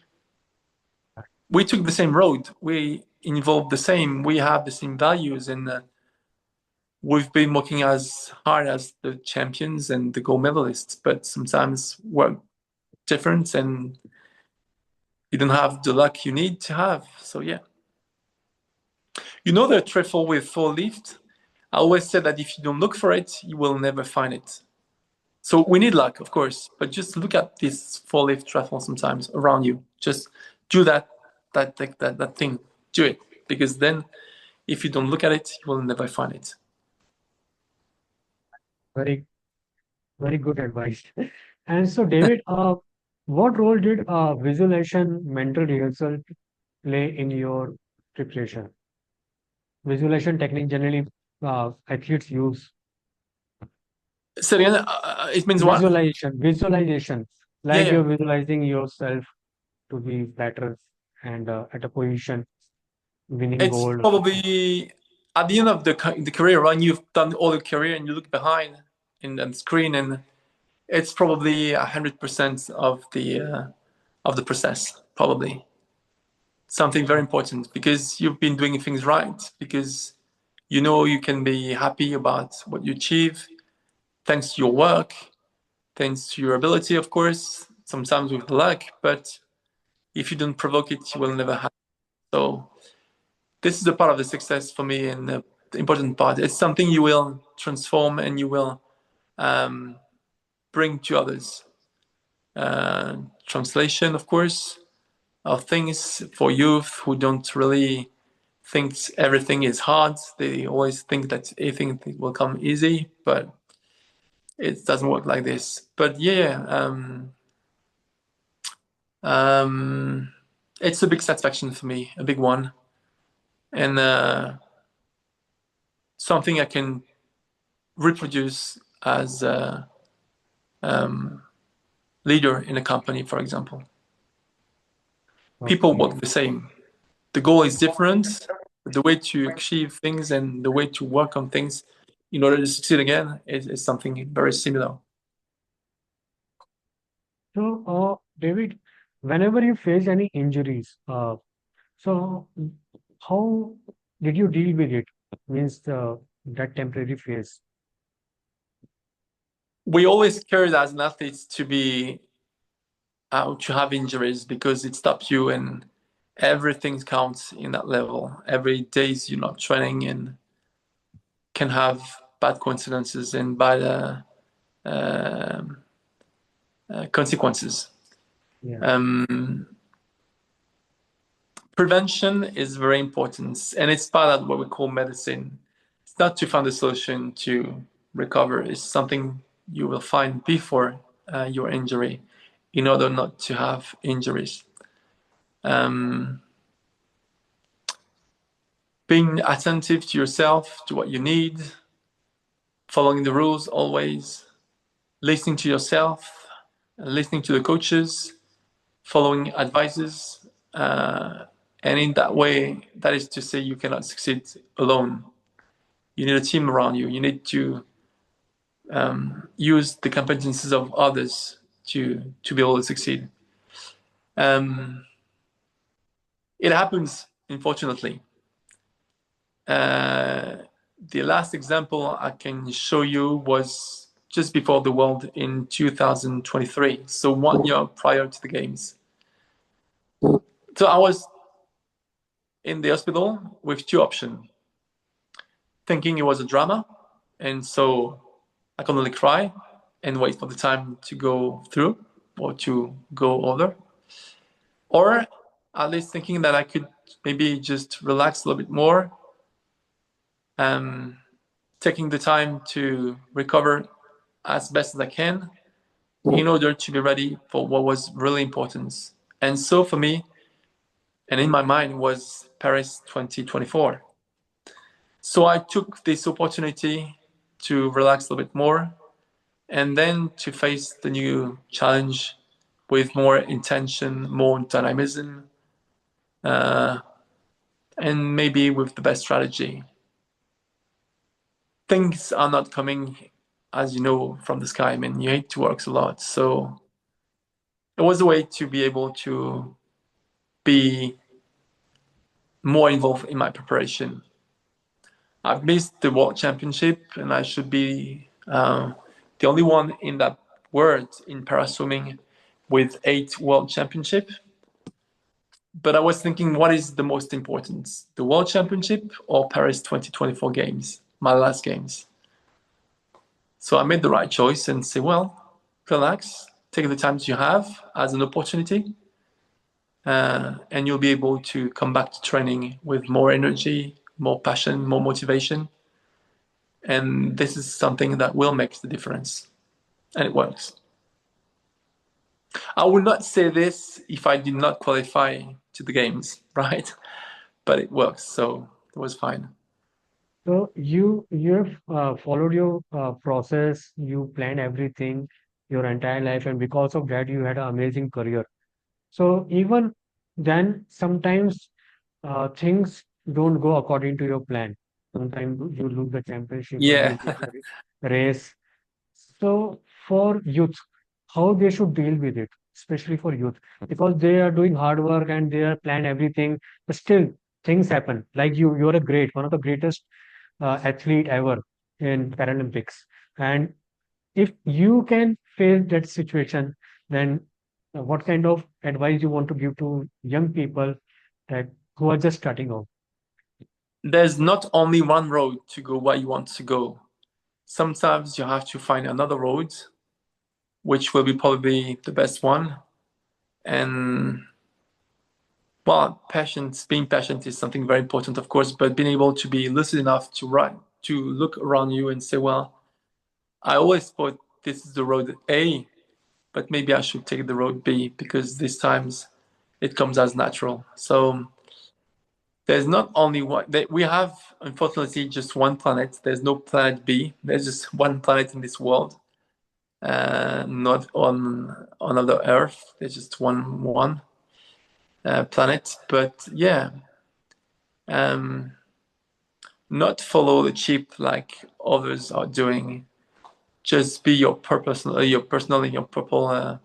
S2: We took the same road. We involved the same. We have the same values, and we've been working as hard as the champions and the gold medalists. But sometimes we're different, and you don't have the luck you need to have. So yeah, you know the triple with four lift. I always said that if you don't look for it, you will never find it. So we need luck, of course, but just look at this four lift triathlon sometimes around you. Just do that thing. Do it, because then if you don't look at it, you will never find it.
S1: Very, very good advice. And so, David, what role did visualization, mental rehearsal play in your preparation? Visualization technique generally athletes use.
S2: So again, it means what?
S1: Visualization,
S2: Yeah,
S1: like
S2: yeah.
S1: you're visualizing yourself to be better and at a position, winning
S2: It's
S1: gold.
S2: probably at the end of the career, right? You've done all the career, and you look behind in the screen, and it's probably 100% of the process, probably. Something very important, because you've been doing things right, because you know you can be happy about what you achieve thanks to your work, thanks to your ability, of course, sometimes with luck, but if you don't provoke it, you will never have it. So this is a part of the success for me, and the important part. It's something you will transform and you will bring to others. Translation, of course, of things for youth who don't really think everything is hard. They always think that everything will come easy, but it doesn't work like this. But yeah, it's a big satisfaction for me, a big one, and something I can reproduce as a leader in a company, for example. People work the same. The goal is different. The way to achieve things and the way to work on things in order to succeed again is something very similar.
S1: So, David, whenever you face any injuries, so how did you deal with it? Means that temporary phase.
S2: We always carried as an athlete to be to have injuries, because it stops you, and everything counts in that level. Every day you're not training and can have bad coincidences and bad consequences.
S1: Yeah.
S2: Prevention is very important, and it's part of what we call medicine. It's not to find a solution to recover. It's something you will find before your injury, in order not to have injuries. Being attentive to yourself, to what you need, following the rules always, listening to yourself, listening to the coaches, following advices, and in that way, that is to say, you cannot succeed alone. You need a team around you. You need to use the competencies of others to be able to succeed. It happens, unfortunately. The last example I can show you was just before the World in 2023, so 1 year prior to the Games. So I was in the hospital with two options, thinking it was a drama, and so I can only cry and wait for the time to go through or to go over, or at least thinking that I could maybe just relax a little bit more, taking the time to recover as best as I can in order to be ready for what was really important. And so for me, and in my mind, was Paris 2024. So I took this opportunity to relax a little bit more and then to face the new challenge with more intention, more dynamism, and maybe with the best strategy. Things are not coming, as you know, from the sky. I mean, you hate to work a lot. So it was a way to be able to be more involved in my preparation. I've missed the World Championship, and I should be the only one in that world in paraswimming with 8 World Championship. But I was thinking, what is the most important, the World Championship or Paris 2024 Games, my last games? So I made the right choice and say, well, relax, take the time you have as an opportunity, and you'll be able to come back to training with more energy, more passion, more motivation. And this is something that will make the difference. And it works. I would not say this if I did not qualify to the games, right? But it works, so it was fine.
S1: So you've followed your process, you planned everything your entire life, and because of that, you had an amazing career. So even then, sometimes things don't go according to your plan. Sometimes you lose the championship or you
S2: Yeah.
S1: lose the race. So for youth, how they should deal with it, especially for youth, because they are doing hard work and they are plan everything, but still things happen. Like you're a great, one of the greatest athlete ever in Paralympics. And if you can face that situation, then what kind of advice you want to give to young people that who are just starting off?
S2: There's not only one road to go where you want to go. Sometimes you have to find another road, which will be probably the best one. And well, patience, being patient is something very important, of course, but being able to be lucid enough to look around you and say, well, I always thought this is the road A, but maybe I should take the road B because this times it comes as natural. So there's not only one, we have unfortunately just one planet. There's no planet B. There's just one planet in this world, not on another Earth. There's just one planet. But yeah, um, not follow the cheap like others are doing. Just be your purpose, your personal, your purple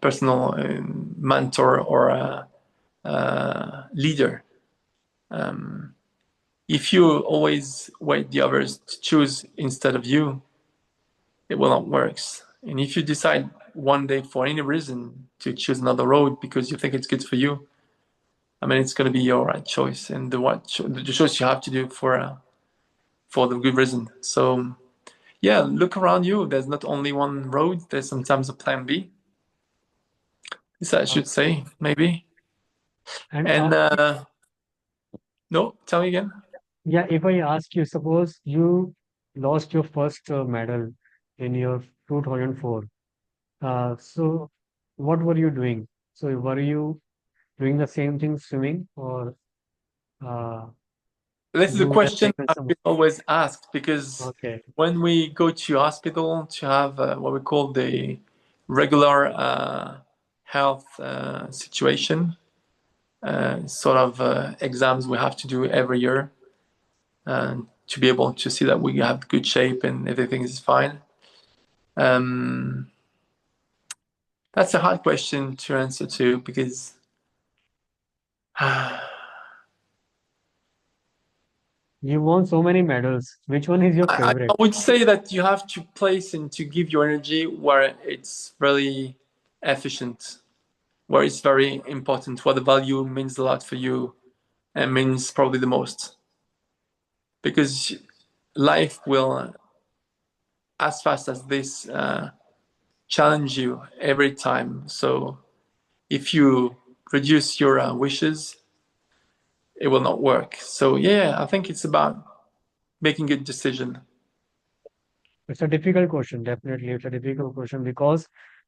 S2: personal mentor or leader. If you always wait the others to choose instead of you, it will not work. And if you decide one day for any reason to choose another road because you think it's good for you, I mean, it's going to be your right choice and the choice you have to do for the good reason. So yeah, look around you. There's not only one road. There's sometimes a plan B. This I
S1: Uh,
S2: should say, maybe.
S1: and
S2: And no, tell me again.
S1: yeah, if I ask you, suppose you lost your first medal in your 2004. So what were you doing? So were you doing the same thing swimming or uh,
S2: This is a
S1: you have
S2: question
S1: taken
S2: I've
S1: some?
S2: been always asked because
S1: Okay.
S2: when we go to hospital to have what we call the regular health situation, sort of exams we have to do every year to be able to see that we have good shape and everything is fine. Um, that's a hard question to answer to because
S1: You won so many medals. Which one is your
S2: I
S1: favorite?
S2: would say that you have to place and to give your energy where it's really efficient, where it's very important, where the value means a lot for you and means probably the most. Because life will, as fast as this, challenge you every time. So if you reduce your wishes, it will not work. So yeah, I think it's about making a decision.
S1: It's a difficult question. Definitely, it's a difficult question because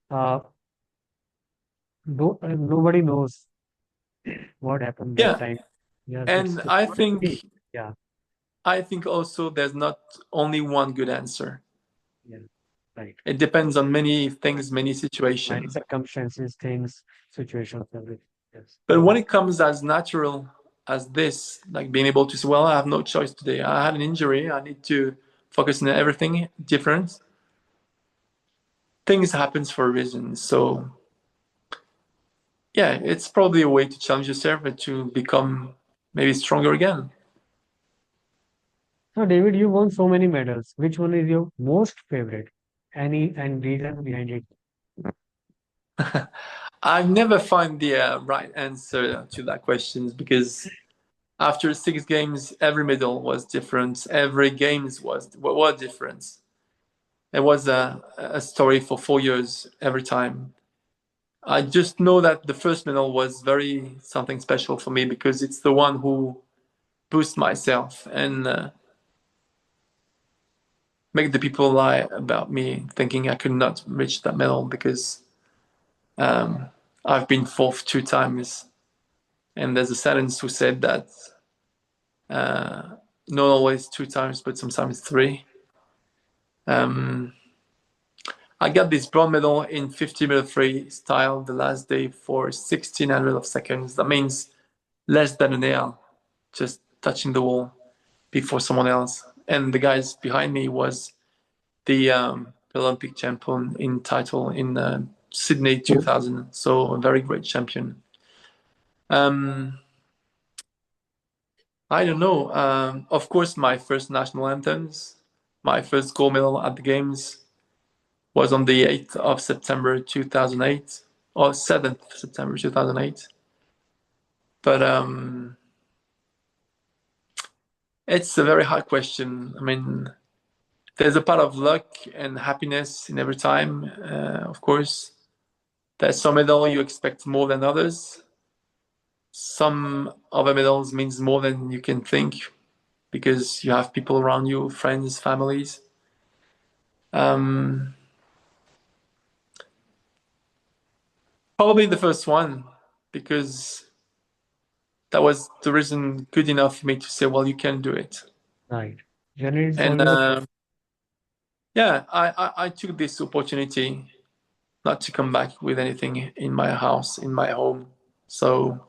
S1: uh, nobody knows what happened that
S2: Yeah,
S1: time. Yes,
S2: And
S1: yeah,
S2: I think also there's not only one good answer.
S1: yeah, right.
S2: It depends on many
S1: Right.
S2: things, many
S1: Many
S2: situations.
S1: circumstances, things, situations, everything. Yes,
S2: But
S1: you're
S2: when
S1: right.
S2: it comes as natural as this, like being able to say, well, I have no choice today. I had an injury. I need to focus on everything different. Things happens for a reason. So yeah, it's probably a way to challenge yourself and to become maybe stronger again.
S1: So, David, you won so many medals. Which one is your most favorite? Any and reason behind it?
S2: I never find the right answer to that question because after 6 games, every medal was different. Every games was different. It was a story for 4 years every time. I just know that the first medal was very something special for me because it's the one who boosts myself and make the people lie about me, thinking I could not reach that medal because I've been fourth 2 times. And there's a sentence who said that not always 2 times, but sometimes three. Um, I got this bronze medal in 50-meter freestyle the last day for 1600 of seconds. That means less than a nail, just touching the wall before someone else. And the guys behind me was the Olympic champion in title in Sydney 2000. So a very great champion. Um, I don't know. Of course, my first national anthems, my first gold medal at the games was on the 8th of September 2008, or 7th September 2008. But it's a very hard question. I mean, there's a part of luck and happiness in every time, of course. There's some medal you expect more than others. Some other medals means more than you can think because you have people around you, friends, families. Um, Probably the first one because that was the reason good enough for me to say, well, you can do it.
S1: Right. Generally, it's
S2: And
S1: always
S2: yeah, I took this opportunity not to come back with anything in my house, in my home. So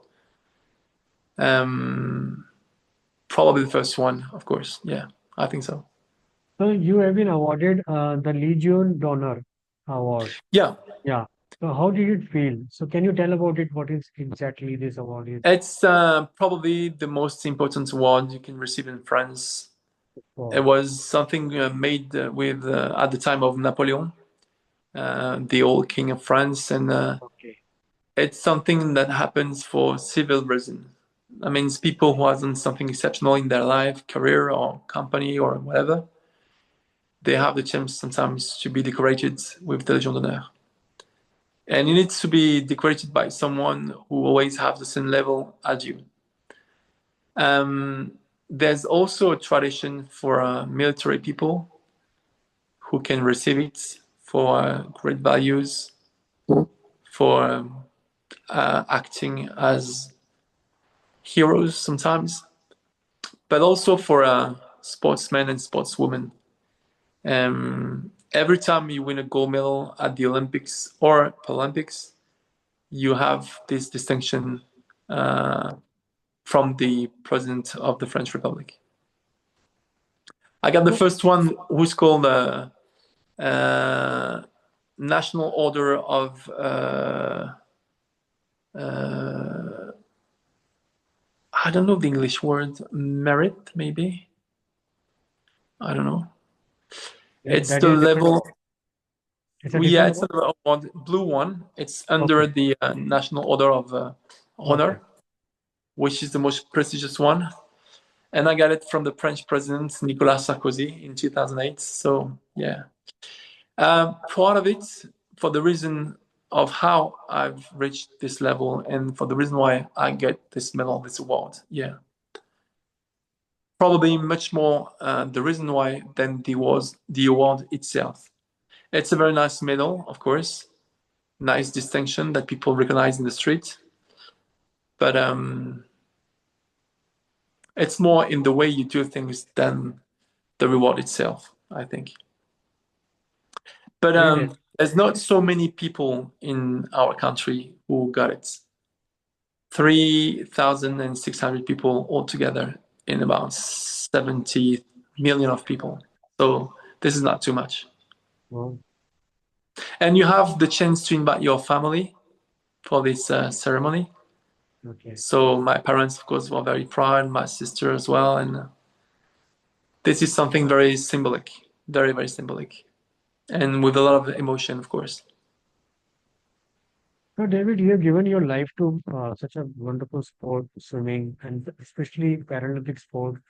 S2: um, probably the first one, of course. Yeah, I think so.
S1: so you have been awarded the Legion d'Honneur award.
S2: Yeah,
S1: Yeah. So how did it feel? So can you tell about it? What is exactly this award is
S2: it's probably the most important award you can receive in France. It
S1: for?
S2: was something made with at the time of Napoleon, the old king of France, and
S1: Okay.
S2: it's something that happens for civil reasons. That means people who have done something exceptional in their life, career, or company, or whatever, they have the chance sometimes to be decorated with the Légion d'honneur. And it needs to be decorated by someone who always have the same level as you. There's also a tradition for military people who can receive it for great values, for acting as heroes sometimes, but also for sportsmen and sportswomen. Every time you win a gold medal at the Olympics or Paralympics, you have this distinction from the president of the French Republic. I got the
S1: So,
S2: first one, who's called National Order of I don't know the English word, merit, maybe. I don't know. It's
S1: that
S2: the
S1: is different.
S2: level.
S1: It's a
S2: Yeah,
S1: different
S2: it's
S1: award.
S2: a award, blue one. It's
S1: Okay.
S2: under the National Order of
S1: Okay.
S2: Honor, which is the most prestigious one. And I got it from the French president Nicolas Sarkozy in 2008. So yeah, part of it for the reason of how I've reached this level and for the reason why I get this medal, this award. Yeah, probably much more the reason why than the award itself. It's a very nice medal, of course, nice distinction that people recognize in the street. But It's more in the way you do things than the reward itself, I think. But
S1: Brilliant.
S2: there's not so many people in our country who got it. 3,600 people altogether in about 70 million of people. So this is not too much.
S1: Wow.
S2: And you have the chance to invite your family for this ceremony.
S1: Okay.
S2: So my parents, of course, were very proud, my sister as well. And this is something very symbolic, very, very symbolic. And with a lot of emotion, of course.
S1: So, David, you have given your life to such a wonderful sport, swimming, and especially Paralympic sport.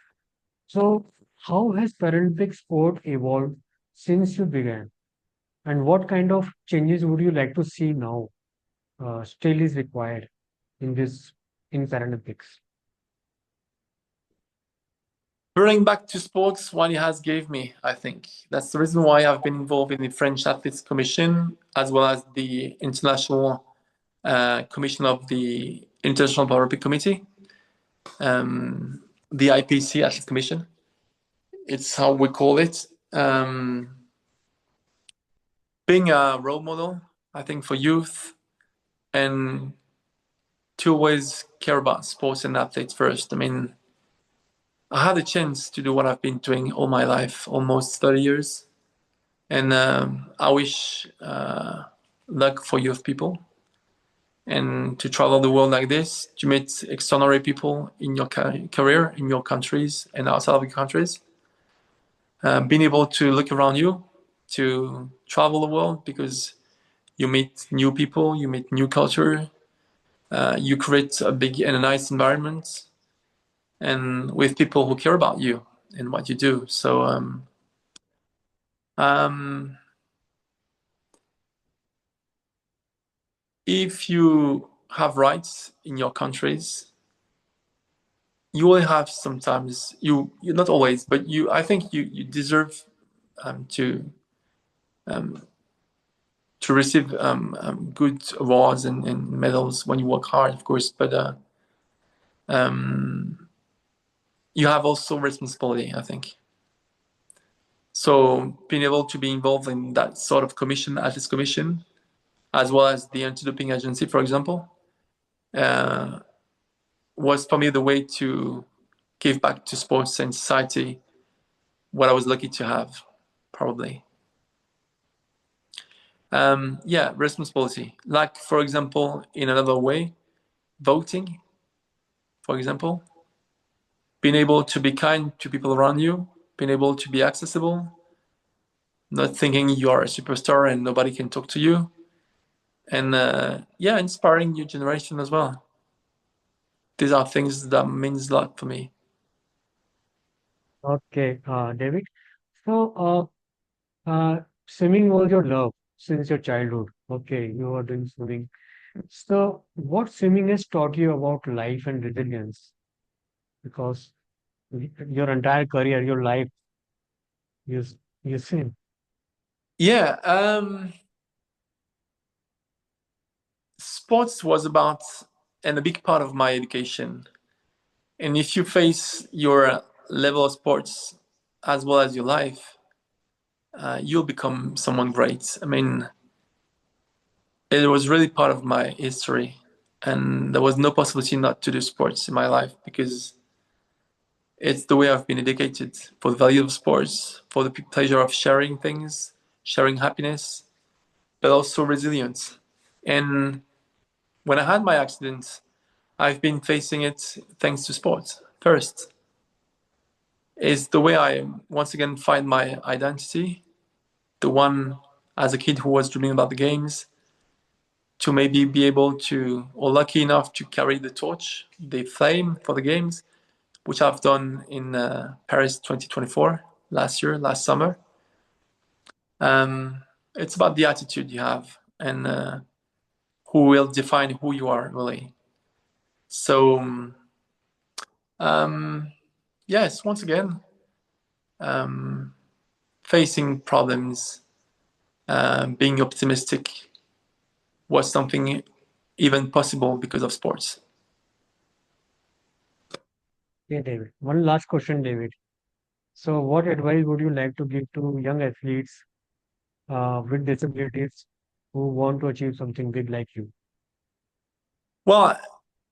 S1: So, how has Paralympic sport evolved since you began? And what kind of changes would you like to see now still is required in this in Paralympics?
S2: Bring back to sports what it has gave me, I think. That's the reason why I've been involved in the French Athletes Commission, as well as the International Commission of the International Paralympic Committee, the IPC Athletes Commission. It's how we call it. Being a role model, I think, for youth, and to always care about sports and athletes first. I mean, I had a chance to do what I've been doing all my life, almost 30 years. And I wish luck for youth people and to travel the world like this, to meet extraordinary people in your career, in your countries and outside of your countries. Being able to look around you, to travel the world because you meet new people, you meet new culture, you create a big and a nice environment and with people who care about you and what you do. So if you have rights in your countries, you will have sometimes you not always, but you I think you deserve to receive good awards and medals when you work hard, of course. But you have also responsibility, I think. So being able to be involved in that sort of commission, at this commission, as well as the anti-doping agency, for example, was for me the way to give back to sports and society what I was lucky to have, probably. Yeah, responsibility. Like, for example, in another way, voting, for example, being able to be kind to people around you, being able to be accessible, not thinking you are a superstar and nobody can talk to you, and yeah, inspiring new generation as well. These are things that means a lot for me.
S1: Okay, David. So, swimming was your love since your childhood. Okay, you are doing swimming. So, what swimming has taught you about life and resilience? Because your entire career, your life, you you swim.
S2: Yeah, sports was about and a big part of my education. And if you face your level of sports as well as your life, you'll become someone great. I mean, it was really part of my history, and there was no possibility not to do sports in my life because it's the way I've been educated for the value of sports, for the pleasure of sharing things, sharing happiness, but also resilience. And when I had my accident, I've been facing it thanks to sports first. It's the way I once again find my identity, the one as a kid who was dreaming about the games, to maybe be able to, or lucky enough to carry the torch, the flame for the games, which I've done in Paris 2024, last summer. It's about the attitude you have and who will define who you are, really. So, yes, once again, facing problems, being optimistic was something even possible because of sports.
S1: Yeah, David. One last question, David. So, what advice would you like to give to young athletes with disabilities who want to achieve something big like you?
S2: Well,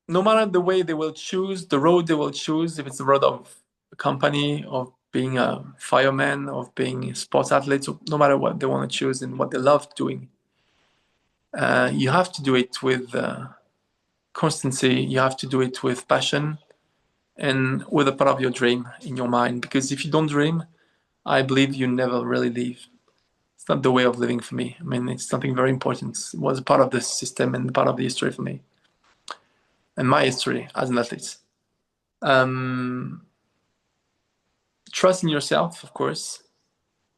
S2: no matter the way they will choose, the road they will choose, if it's the road of a company, of being a fireman, of being sports athletes, no matter what they want to choose and what they love doing, you have to do it with constancy. You have to do it with passion and with a part of your dream in your mind. Because if you don't dream, I believe you never really live. It's not the way of living for me. I mean, it's something very important. It was a part of the system and part of the history for me and my history as an athlete. Um, Trust in yourself, of course,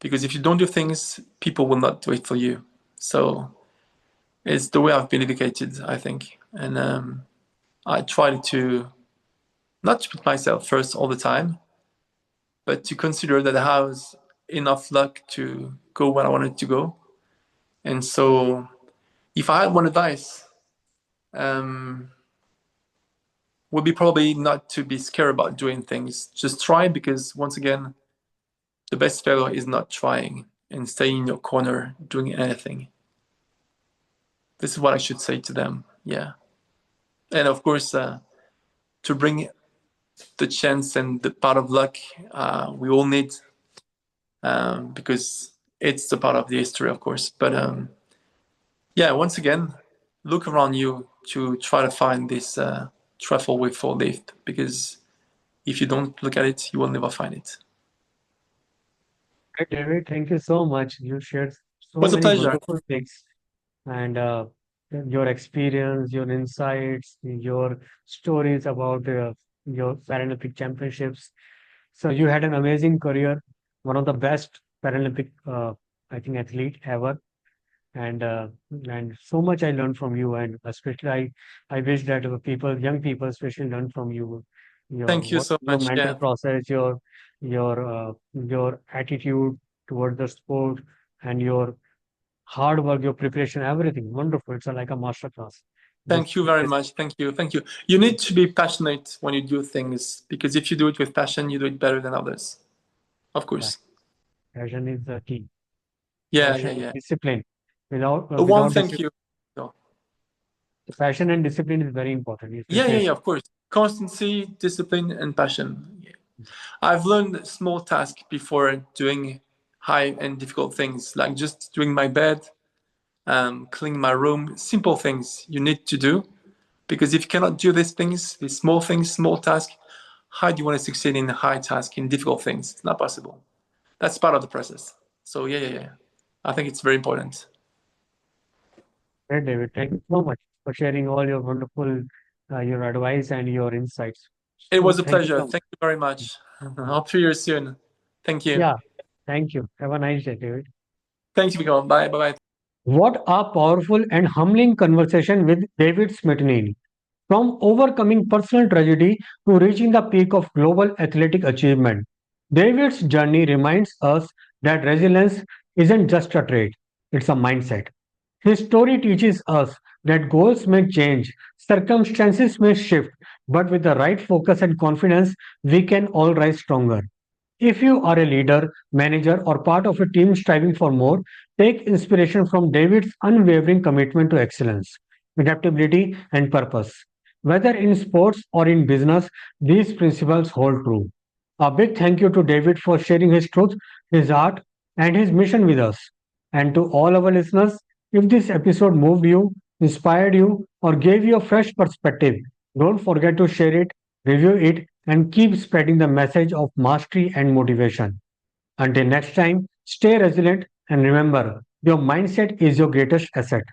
S2: because if you don't do things, people will not do it for you. So it's the way I've been educated, I think. And I try to not to put myself first all the time, but to consider that I have enough luck to go where I wanted to go. And so if I had one advice, um, would be probably not to be scared about doing things. Just try, because once again, the best failure is not trying and staying in your corner doing anything. This is what I should say to them. Yeah. And of course, to bring the chance and the part of luck we all need, because it's the part of the history, of course. But yeah, once again, look around you to try to find this truffle with four leaf, because if you don't look at it, you will never find it.
S1: Hey, David, thank you so much. You shared
S2: It
S1: so
S2: was a
S1: many
S2: pleasure.
S1: wonderful things and your experience, your insights, your stories about your Paralympic championships. So you had an amazing career, one of the best Paralympic, I think, athlete ever. And so much I learned from you, and especially I wish that people, young people, especially learn from you,
S2: Thank you so
S1: your
S2: much.
S1: mental
S2: Yeah.
S1: process, your attitude towards the sport, and your hard work, your preparation, everything. Wonderful. It's like a master class.
S2: Thank
S1: This,
S2: you very
S1: this
S2: much. Thank you. Thank you. You need to be passionate when you do things, because if you do it with passion, you do it better than others. Of
S1: pa-
S2: course.
S1: passion is the key.
S2: Yeah,
S1: Passion
S2: yeah,
S1: and
S2: yeah.
S1: discipline.
S2: One,
S1: Without
S2: thank
S1: discipline,
S2: you. No.
S1: passion and discipline is very important,
S2: Yeah, yeah,
S1: especially.
S2: yeah, of course. Constancy, discipline, and passion. Yeah. I've learned small tasks before doing high and difficult things, like just doing my bed, cleaning my room, simple things you need to do. Because if you cannot do these things, these small tasks, how do you want to succeed in a high task, in difficult things? It's not possible. That's part of the process. So yeah, yeah, yeah. I think it's very important.
S1: Great, David. Thank you so much for sharing all your wonderful, your advice and your insights.
S2: It
S1: So
S2: was a
S1: thank you
S2: pleasure.
S1: so much.
S2: Thank you very much. Hope to hear you soon. Thank you.
S1: Yeah, thank you. Have a nice day, David.
S2: Thank you, Vibhor. Bye. Bye. Bye.
S1: What a powerful and humbling conversation with David Smetanine. From overcoming personal tragedy to reaching the peak of global athletic achievement, David's journey reminds us that resilience isn't just a trait, it's a mindset. His story teaches us that goals may change, circumstances may shift, but with the right focus and confidence, we can all rise stronger. If you are a leader, manager, or part of a team striving for more, take inspiration from David's unwavering commitment to excellence, adaptability, and purpose. Whether in sports or in business, these principles hold true. A big thank you to David for sharing his truth, his art, and his mission with us. And to all our listeners, if this episode moved you, inspired you, or gave you a fresh perspective, don't forget to share it, review it, and keep spreading the message of mastery and motivation. Until next time, stay resilient and remember your mindset is your greatest asset.